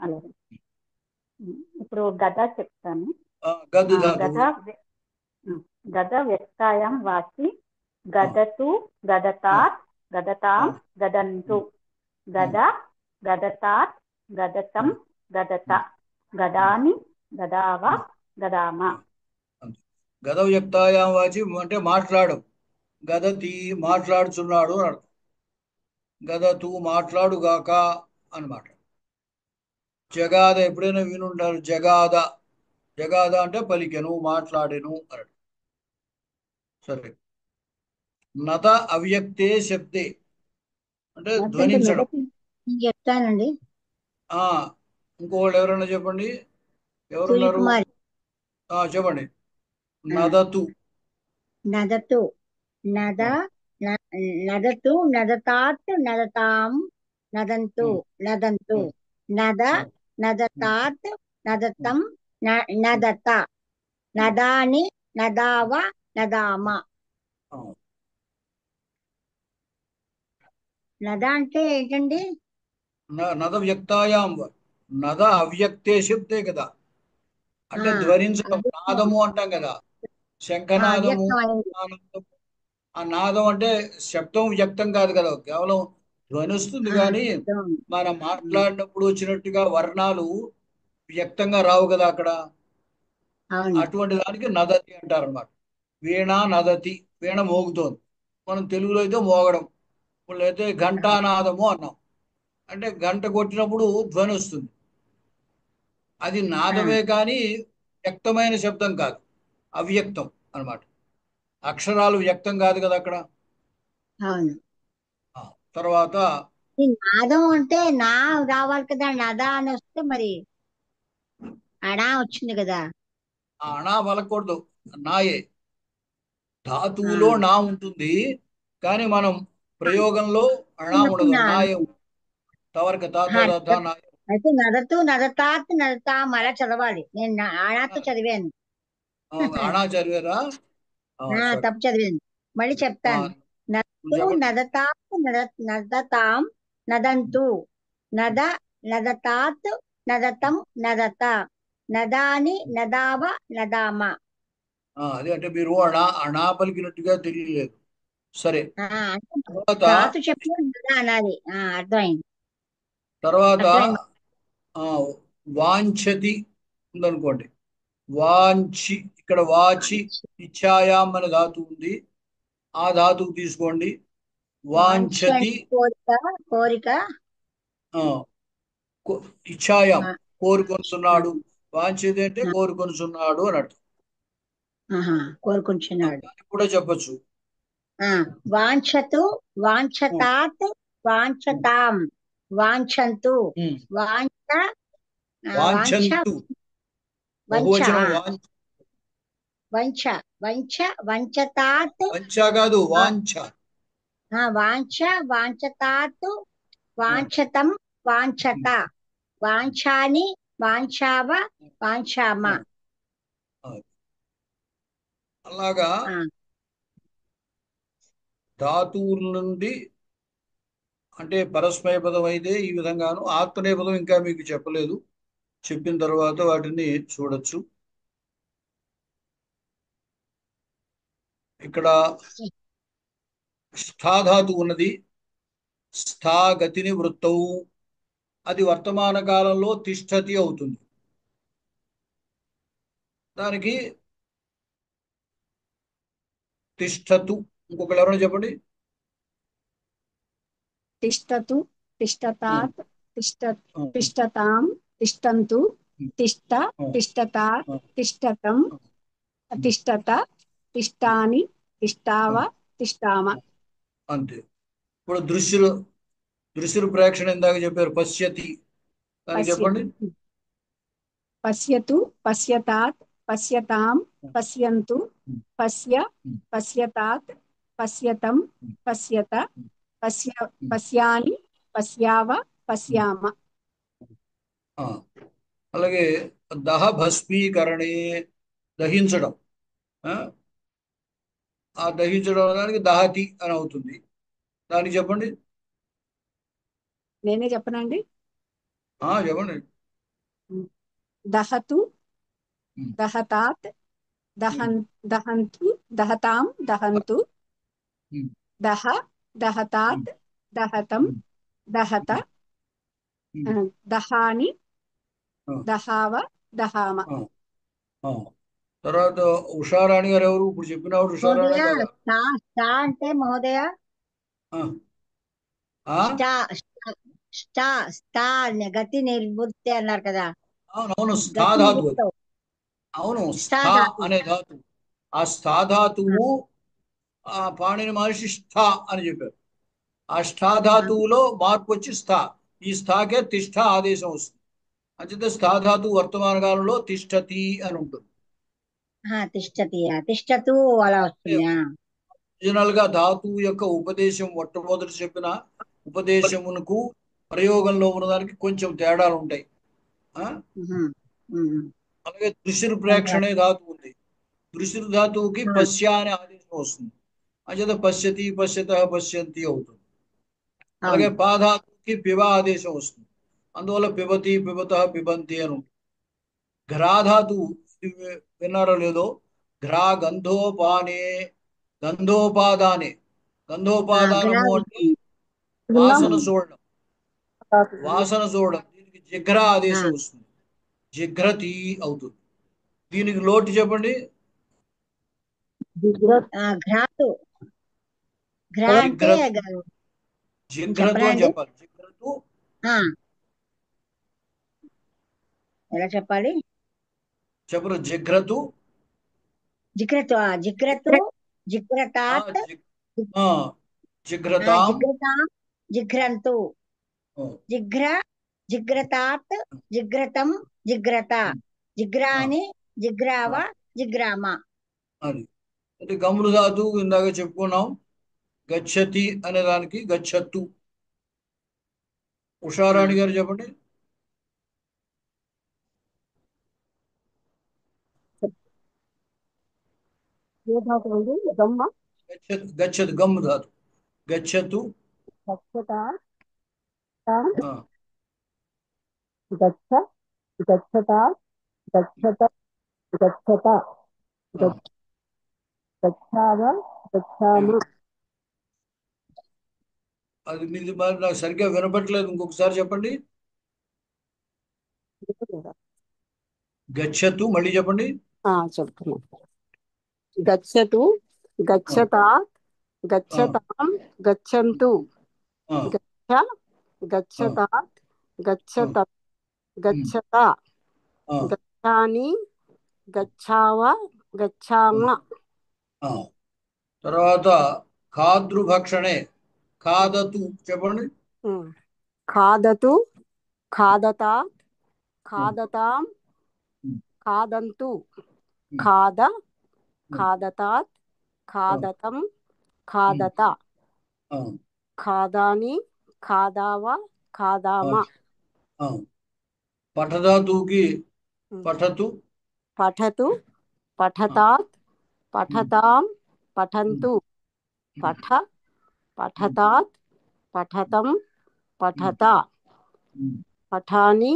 అలాగే. ఇప్పుడు గద చెప్తాను. గద వ్యక్తాయం వాచి గదతు గదతాత్ గదతాం గదంతు గద గదతాత్ గదతం గదత గదాని గదావ గదామ. గద వ్యక్తాయాం వాచి అంటే మాట్లాడు. గదతి మాట్లాడుచున్నాడు అని అర్థం. గదతు మాట్లాడుగాక అన్నమాట. జగాద ఎప్పుడైనా వినుంటారు. జగాద జగాద అంటే పలికెను, మాట్లాడెను అన్నాడు. సరే. నత అవ్యక్తే శబ్దే అంటే ధ్వనించడం. చెప్తానండి. ఇంకోళ్ళు ఎవరైనా చెప్పండి. ఎవరున్నారు? చెప్పండి. నదతు నదతు నద నదతు నదతాత్ నదతాం నదంతు నదంతు నద నదతాత్ నదతం నదత నదాని నదావ నదామ. నద అంటే ఏంటండి? నద వ్యక్తాయాం. నద అవ్యక్తే శబ్దే కదా, అంటే ధ్వనించడం. నాదము అంటాం కదా, శంఖనాదము. ఆ నాదం అంటే శబ్దం వ్యక్తం కాదు కదా, కేవలం ధ్వని వస్తుంది. కానీ మనం మాట్లాడినప్పుడు వచ్చినట్టుగా వర్ణాలు వ్యక్తంగా రావు కదా అక్కడ. అటువంటి దానికి నదతి అంటారు అనమాట. వీణ నదతి, వీణ మోగుతోంది. మనం తెలుగులో అయితే మోగడం, అయితే ఘంటానాదము అన్నాం. అంటే గంట కొట్టినప్పుడు ధ్వని వస్తుంది. అది నాదమే కానీ వ్యక్తమైన శబ్దం కాదు, అవ్యక్తం అన్నమాట. అక్షరాలు వ్యక్తం కాదు కదా అక్కడ. తర్వాత నాదం అంటే నా రావాలి కదా, నదా అని వస్తే మరి అనా వచ్చింది కదా. అనా పలకూడదు, నాయే. ధాతువులో నా ఉంటుంది కానీ మనం ప్రయోగంలో అనా ఉండదు, నాయే. తవరకు తాత నాయ. అయితే నదతు నదతాత్ నదతాం అలా చదవాలి. నేను ఆనాతో చదివాను. అనా చదివారా? తప్పు చదివాను. మళ్ళీ చెప్తాను. నదతు నదతాత్ నదతాం నదంతు నద నదతాత్ నదతం నదత నదాని నదావ నదామ. అదే అంటే మీరు అణా పలికినట్టుగా తెలియలేదు. సరే, తర్వాత ధాతు చెప్పి నద అనాలి. అర్థమైంది. తర్వాత అర్థమైంది. వాంఛతి ఉందనుకోండి. వాంచి, ఇక్కడ వాచి ఇచ్ఛాయాం అనే ధాతువు ఉంది. ఆ ధాతువు తీసుకోండి. వాంఛతి కోరిక, ఇచ్ఛాయాం కోరుకొనుచున్నాడు. వాంఛతి అంటే కోరుకొనుచున్నాడు అని అర్థం. కోరుకుంటున్నాడు కూడా చెప్పచ్చు. వాంఛతు వాంఛతాత్ వాంఛతాం వాంఛంతు వాంఛంతు బహువచనం వంచ వంచ వంచతాత్ వంచ కాదు వాంఛ. వాంఛ వాంఛతాత్ వాంఛతం వాంఛత వాంఛాని వాంఛావ వాంఛామ. అలాగా ధాతువుల నుండి అంటే పరస్మయ పదం అయితే ఈ విధంగాను. ఆత్మనేయ పదం ఇంకా మీకు చెప్పలేదు. చెప్పిన తర్వాత వాటిని చూడొచ్చు. ఇక్కడ స్థాధాతు ఉన్నది. స్థా గతిని వృత్తవు, అది వర్తమాన కాలంలో తిష్టతి అవుతుంది. దానికి తిష్టతు ఇంకొకరు ఎవరైనా చెప్పండి. తిష్టతు తిష్టతాత్ తిష్టతాం తిష్టంతు తిష్ట తిష్టతాత్ తిష్టతం తిష్టత తిష్టాని తిష్టావ తిష్టామ. అంతే. ఇప్పుడు దృశ్యులు ప్రేక్షణ ఇందాక చెప్పారు. పశ్యతి దానికి చెప్పండి. పశ్యతు పశ్యతాత్ పశ్యతాం పశ్యంతు పశ్య పశ్యతాత్ పశ్యతం పశ్యత పశ్యాని పశ్యావ పశ్యామ. అలాగే దహ భస్మీకరణే దహించడం. ఆ దహించడం దానికి దహతి అని అవుతుంది. దానికి చెప్పండి. నేనే చెప్పనండి. చెప్పండి. దహతు దహతాత్ దహంతు దహతాం దహంతు దహ దహతాత్ దహతం దహత దహాని దహావ దహామ. తర్వాత ఉషారాణి గారు ఎవరు? ఇప్పుడు చెప్పినవాడు ఉషారాణి అంటే మహోదయ గతి నిర్వృత్తి అన్నారు కదా. అవును, స్థాధాతువు. అవును, స్థా అనే ధాతువు. ఆ స్థాధాతువు పాణిని మహర్షి స్థా అని చెప్పారు. ఆ స్థాధాతువులో మార్పు వచ్చి స్థా. ఈ స్థాకే తిష్ట ఆదేశం వస్తుంది. అంచేత స్థాధాతువు వర్తమాన కాలంలో తిష్టతి అని ఉంటుంది. తిష్టతు అలా వస్తుంది. ఒరిజినల్ గా ధాతువు యొక్క ఉపదేశం మొట్టమొదటి చెప్పిన ఉపదేశమునకు ప్రయోగంలో ఉన్నదానికి కొంచెం తేడాలు ఉంటాయి. అలాగే దృశ్యులు ప్రేక్షణే ధాతువు ఉంది. దృశ్యులు ధాతువుకి పశ్య అనే ఆదేశం వస్తుంది. అంచేత పశ్యతి పశ్యత పశ్యంతి అవుతుంది. అలాగే పాధాతువుకి పిబ ఆదేశం వస్తుంది. అందువల్ల పిబతి పిబత పిబంతి అని ఉంటుంది. ఘ్రాధాతువు విన్నారో లేదో, ఘ్రా గంధోపానే గంధోపాదానే. గంధోపాదానము అంటే వాసన చూడడం. దీనికి జిఘ్ర ఆదేశం వస్తుంది. జిఘ్రతి అవుతుంది. దీనికి లోటు చెప్పండి. జిఘ్రతు అని చెప్పాలి. జిఘ్రతు ఎలా చెప్పాలి చెప్పరు. జిఘ్రతు జిఘ్రతు జిఘ్రతాత్ జిఘ్రతాం జిఘ్రంతు జిఘ్రతాత్ జిఘ్రతం జిఘ్రత జిఘ్రాని జిఘ్రావ జిఘ్రామ. అది అంటే గమ్రు ధాతువు ఇందాక చెప్పుకున్నాం. గచ్చతి అనే దానికి గచ్చత్తు. ఉషారాణి గారు చెప్పండి. గచ్చతు గమ్ ధాతు. గచ్చతు గచ్చ గచ్చత గచ్చత గచ్చత గచ్చ గచ్చావ గచ్చామ. అది మీది మరి నాకు సరిగ్గా వినపట్లేదు, ఇంకొకసారి చెప్పండి. గచ్చతు మళ్ళీ చెప్పండి. చెప్తున్నా. గచ్చతు గచ్చతాత్ గచ్చతాం గచ్చంతు. గచ్చ గచ్చతాత్ గచ్చత గచ్చత గచ్చాని గచ్చావ గచ్చామ. తర్వాత ఖాదృభక్షణే ఖాదతు చెప్పండి. ఖాదతు ఖాదతాత్ ఖాదతాం ఖాదంతు. ఖాద ఖాదతాత్ ఖాదతం ఖాదత. ఖాదాని ఖాదావ ఖాదామ. పఠధాతువుకి పఠతు పఠతు పఠతాత్ పఠతాం పఠంతు. పఠ పఠతాత్ పఠతం పఠత. పఠాని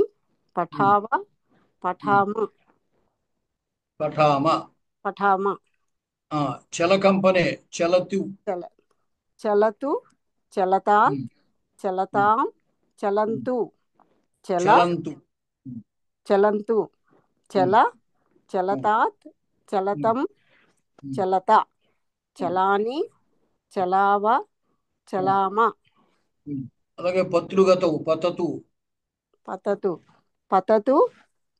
పఠావ పఠామ పఠామ. పఠామ. చలకంపనే చలతు చలతు చలతాత్ చలతాం చలంతు. చలంతు చలంతు. చల చలతాత్ చలతం చలత. చలాని చలావ చలామ. అలాగే పత్రుగతవు పతతు పతతు పతతు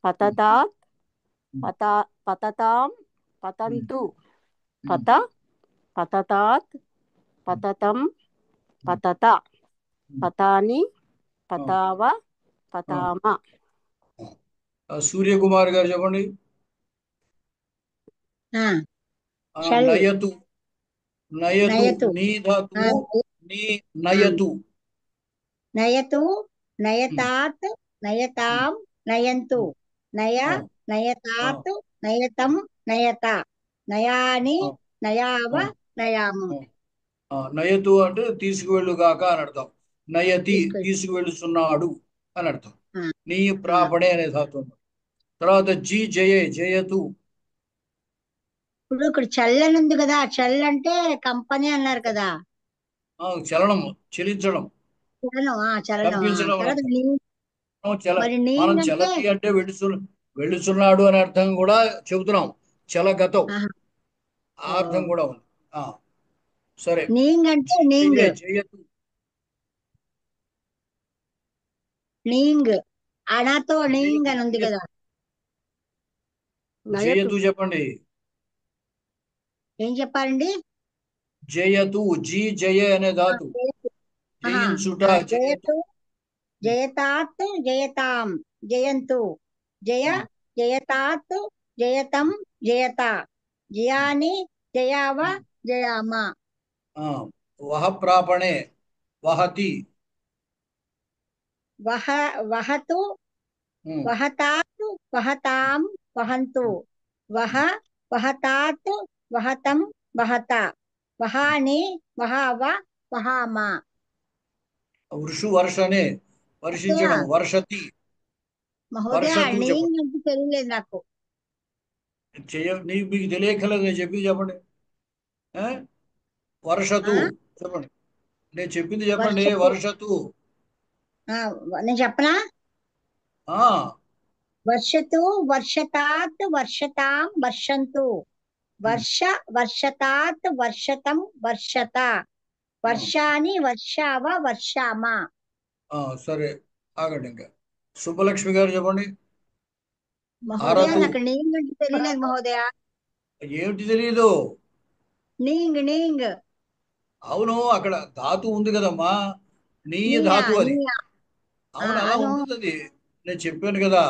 పతతాత్ పతతాం పతంతు. పత పతతాత్ పతతం పతత. పతాని పతావ పతామ. సూర్యకుమార్ గారు చెప్పండి. నయతు నయతు నీ ధాతువు నీ నయతు. నయతు నయతాత్ నయతాం నయంతు. నయ నయతాత్ నయతం నయత. నయాని నయావ నయాము. నయతు అంటే తీసుకువెళ్ళుగాక అని అర్థం. నయతి తీసుకువెళ్ళుచున్నాడు అని అర్థం. నీ ప్రాపడే అనే ధాతు. తర్వాత జీ జయే జయతు. ఇప్పుడు ఇక్కడ చల్లని ఉంది కదా, చల్ అంటే కంపెనీ అన్నారు కదా. చలనం చెలించడం చలనం. మనం చలతి అంటే వెళ్ళుచున్నాడు అనే అర్థం కూడా చెబుతున్నాం. చలగతం ఆ అర్థం కూడా ఉంది. సరే నీంగ్ అంటే నీంగ్ జయతు నీంగ్ అనాతో నీంగ్ అని ఉంది కదా. జయతు చెప్పండి. ఏం చెప్పాలండి? జయతు జీ జయ అనే ధాతు. జయించుట జయతు జయతాత్ జయతాం జయంతు. జయ జయతాత్ జయతం జయత. జయాని జయావ జయామ. వహ ప్రాపణే వహతి. వహతు వహతాత్ వహతాం వహంతు. వహ వహతాత్ వహతం వహత. వహాని వహావ వహామ. వృషు వర్షనే వర్షించడం వర్షతి. మహోదయ నీకు తెలియలేదు నాకు. మీకు తెలియకలేదు నేను చెప్పింది చెప్పండి. వర్షతు చెప్పండి. నేను చెప్పింది చెప్పండి. వర్షతు నేను చెప్పనా? వర్షతు వర్షతాత్ వర్షతాం వర్షంతు. వర్ష వర్షతాత్ వర్షతం వర్షత. వర్షాని వర్షావ వర్షామ. సరే ఆగండి. ఇంకా సుబ్బలక్ష్మి గారు చెప్పండి. మహోదయ నాకు నీంగ్ అంటే తెలియలేదు మహోదయ. ఏమిటి తెలియదు? నీంగ్ నీంగ్. అవును అక్కడ ధాతు ఉంది కదమ్మా, నీ ధాతు అది. అవును అలా ఉంటుంది అది. నేను చెప్పాను కదా,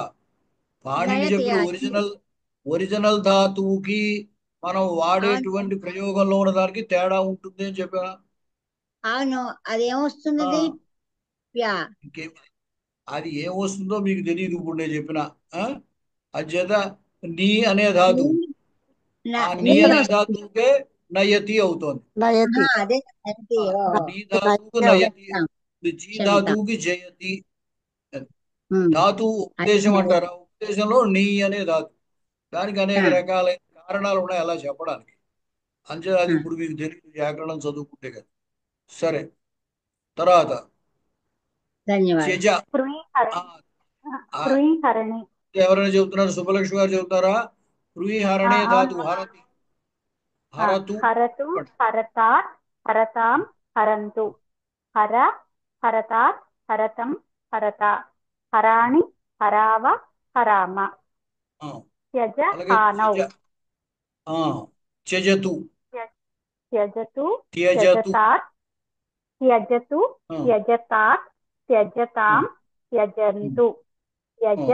పాణిని చెప్పిన ఒరిజినల్ ధాతువుకి మనం వాడేటువంటి ప్రయోగంలో ఉన్న దానికి తేడా ఉంటుంది అని చెప్పా. అవును అది ఏమొస్తున్నది? అది ఏమొస్తుందో మీకు తెలియదు ఇప్పుడు నేను చెప్పిన. అచేత నీ అనే ధాతు నీ అనే ధాతువుకే నయతి అవుతోంది. నీ ధాతువుకు నయతి, జీ ధాతువుకి జయతి. ధాతువు ఉపదేశం అంటారా? భారతదేశంలో నీ అనే ధాతు, దానికి అనేక రకాలైన కారణాలు ఉన్నాయి అలా చెప్పడానికి. అంతే, అది ఇప్పుడు మీకు తెలియదు, వ్యాకరణం చదువుకుంటే కదా. సరే, తర్వాత త్యజ. పృహరణి. ఎవరైనా చెబుతున్నారు? సుబ్బలక్ష్మి గారు చెబుతారా? పృహరణే ధాతు హరతి, హరతు, హరతు, హరతాత్, హరతాం, హరంతు, హర, హరతాత్, హరతం, హరత, హరాణి, హరావ, హరామ. త్యజ, హానౌ. త్యజతు, త్యజతు, త్యజతు, త్యజతాత్, త్యజతు, త్యజతాత్, త్యజతాం, త్యజంతు, త్యజ,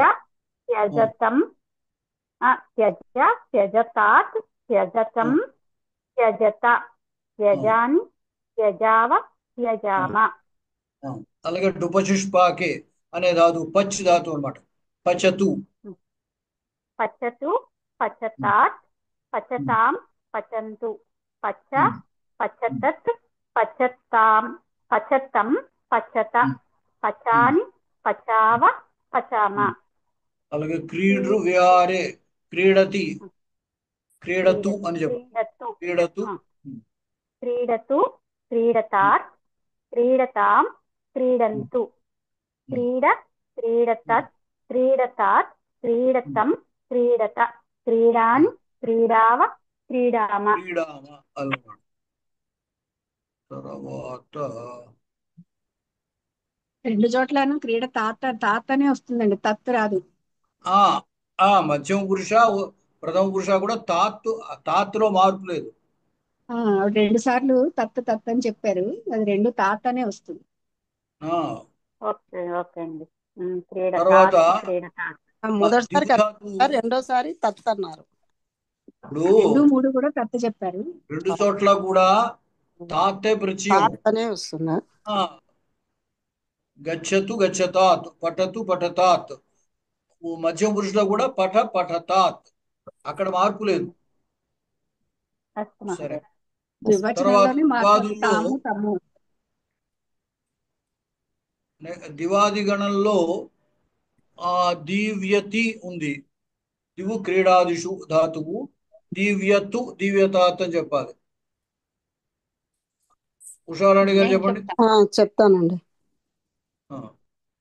త్యజతం, త్యజ, త్యజతాత్, త్యజతం, త్యజత, త్యజాని, త్యజావ, త్యజామ. అలాగే డుపచుష్పాకే అనే ధాతు పచ్ ధాతు అన్నమాట. పచతు, పచతు, పచతాత్, పచతాం, పచంతు, పచ, పచతత్, పచతాం, పచతం, పచత, పచాని, పచావ, పచామ. అలాగే క్రీడ్రు విహారే క్రీడతి, క్రీడతు అని చెప్పు. క్రీడతు, క్రీడతు, క్రీడతాత్, క్రీడతాం, క్రీడంతు, క్రీడ, క్రీడతత్, క్రీడతాత్, క్రీడతం, క్రీడత, క్రీడాని, క్రీడావ, క్రీడామ. క్రీడామ అన్నమాట. తర్వాత రెండు చోట్లను క్రీడ తాతనే వస్తుందండి, తత్తు రాదు. మధ్యమ పురుష ప్రథమ పురుష కూడా తాత్తులో మార్పు లేదు. 2 సార్లు తత్తు అని చెప్పారు, అది 2 తాతనే వస్తుంది. ఓకే అండి. తర్వాత మొదటిసారి రెండోసారి తత్ అన్నారు. ఇప్పుడు 2, 3 కూడా తత్తు చెప్పారు. 2 చోట్ల కూడా తాతే ప్రత్యయం వస్తున్నా. గచ్చతు గచ్చతాత్, పఠతు పఠతాత్. మధ్యమ పురుషులో కూడా పఠతాత్, అక్కడ మార్పు లేదు. సరే, తర్వాత దివాది గణంలో దివ్యతి ఉంది. దివు క్రీడాదిషు ధాతువు, దివ్యతు దివ్యతాత్ అని చెప్పాలి. ఉషారాణి గారు చెప్పండి. చెప్తానండి.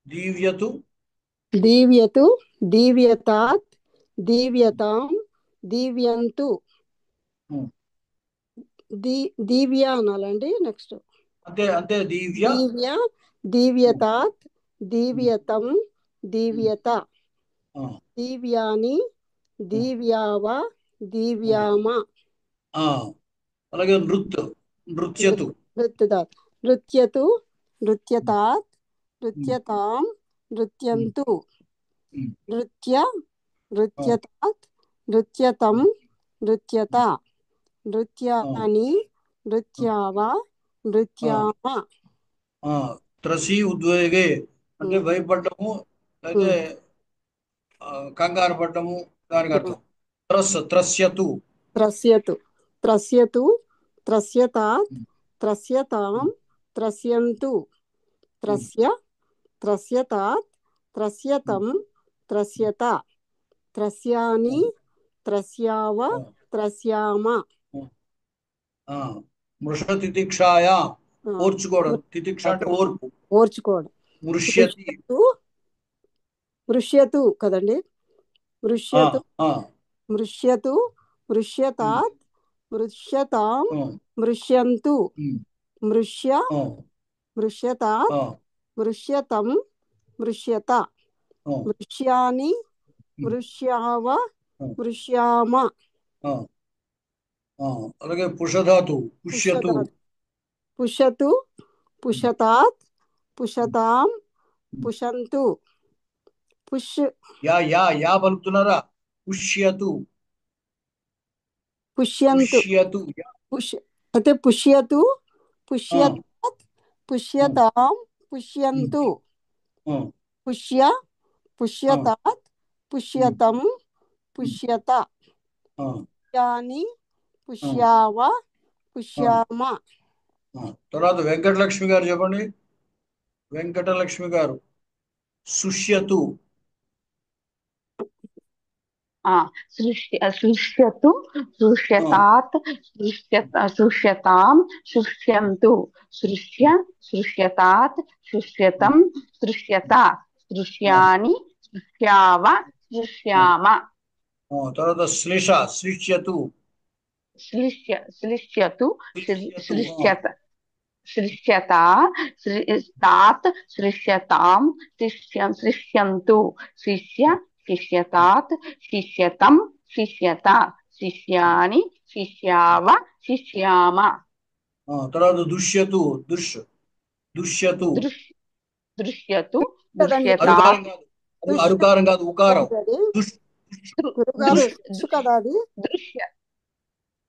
దివ్యతు, దివ్యతు, దివ్యతాత్, దివ్యతాం, దివ్యంతు. దివ్య అనాలండి. నెక్స్ట్ అంతే దివ్య, దివ్యతాత్, దివ్యతం, దివ్యత, దివ్యాని, దివ్యావ, దివ్యామ. అలాగే నృత్యతు, నృత్యతు, నృత్యతాత్, నృత్యతాం, నృత్యంతు, నృత్య, నృత్యతాత్, నృత్యతం, నృత్యత, నృత్యాని, నృత్యావ, నృత్యామ. త్రసి ఉద్వేగే అంటే భయపడ్డము, అయితే కంగారు పడ్డము, దానికి అర్థం. త్రస్యతు, త్రస్యతు, త్రస్యతు, త్రస్యతాత్, త్రస్యతాం, త్రస్యంతు, త్రస్య, త్రస్యతాత్, త్రస్యతం, త్రస్యత, త్రస్యాని, త్రస్యావ, త్రస్యామ. మృష తితిక్షాయ ఓర్చుకోవడం, తితిక్ష అంటే ఓర్పు, ఓర్చుకోవడం. మృష్యతు కదండి. మృష్యతు, మృష్యతు, మృష్యతాత్, మృష్యతాం, మృష్యంతు, మృష్య, మృష్యతాత్, మృష్యతం, మృష్యత, మృష్యాని, మృష్యావ, మృష్యామ. అలాగే పుషధాతు, పుష్యతు, పుషతు, పుషతాత్, పుషతాం, పుషంతు, పుష్. యా పలుకుతున్నారా? పుష్యతు, పుష్యంతు, అయితే పుష్యతు, పుష్యతాత్, పుష్యతాం, పుష్యంతు, పుష్య, పుష్యతాత్, పుష్యతం, పుష్యత, పుష్యాని, పుష్యావ, పుష్యామ. తర్వాత వెంకటలక్ష్మి గారు చెప్పండి. వెంకటలక్ష్మి గారు సుష్యతు, సృష్యతు సృష్యతాత్ సృష్యతాం సృష్యంతు సృష్యతాత్ సృష్యతం సృష్యత సృష్యాని సృష్యావ సృష్యామ. తర్వాత శ్లిష సృష్యతు సృష్యతు సృష్యత తాత్ సృష్యతాం సృష్యంతు శిష్యతాత్ శిష్యతం శిష్యత శిష్యాని శిష్యావ శిష్యామ. తర్వాత దుష్యతు దుష్యతు దృశ్యతు అరుకారం కాదు ఉకారం.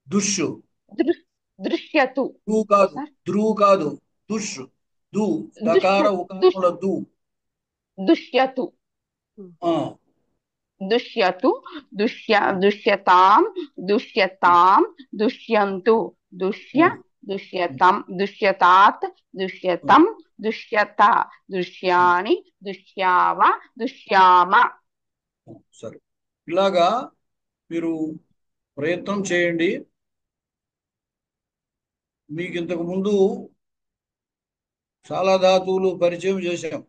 దుష్షు దృశ్యతు ధ్రువు కాదు దుష్ దు దకార ఉకారముల దు దుష్యతు దుష్యతు దుష్యతాం దుష్యతాం దుష్యంతు దుష్యతం దుష్యతాత్ దుష్యతం దుష్యత దుష్యాని దుష్యావ దుష్యామ. సరే, ఇలాగా మీరు ప్రయత్నం చేయండి. మీకు ఇంతకు ముందు చాలా ధాతువులు పరిచయం చేశాం.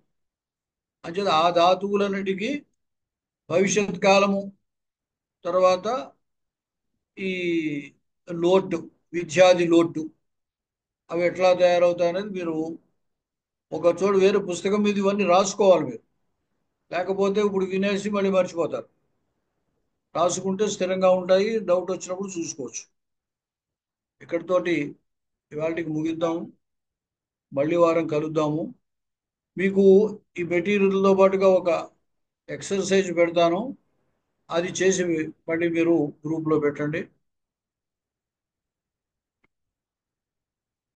అంచేత ఆ ధాతువులన్నిటికీ భవిష్యత్ కాలము తర్వాత ఈ లోటు విద్యాది లోటు అవి ఎట్లా తయారవుతాయనేది మీరు ఒక చోటు వేరే పుస్తకం మీద ఇవన్నీ రాసుకోవాలి. మీరు లేకపోతే ఇప్పుడు వినేసి మళ్ళీ మర్చిపోతారు. రాసుకుంటే స్థిరంగా ఉంటాయి, డౌట్ వచ్చినప్పుడు చూసుకోవచ్చు. ఇక్కడితోటి ఇవాళకి ముగిద్దాము. మళ్ళీ వారం కలుద్దాము. మీకు ఈ మెటీరియల్తో పాటుగా ఒక ఎక్సర్సైజ్ పెడతాను, అది చేసి మళ్ళీ మీరు గ్రూప్లో పెట్టండి.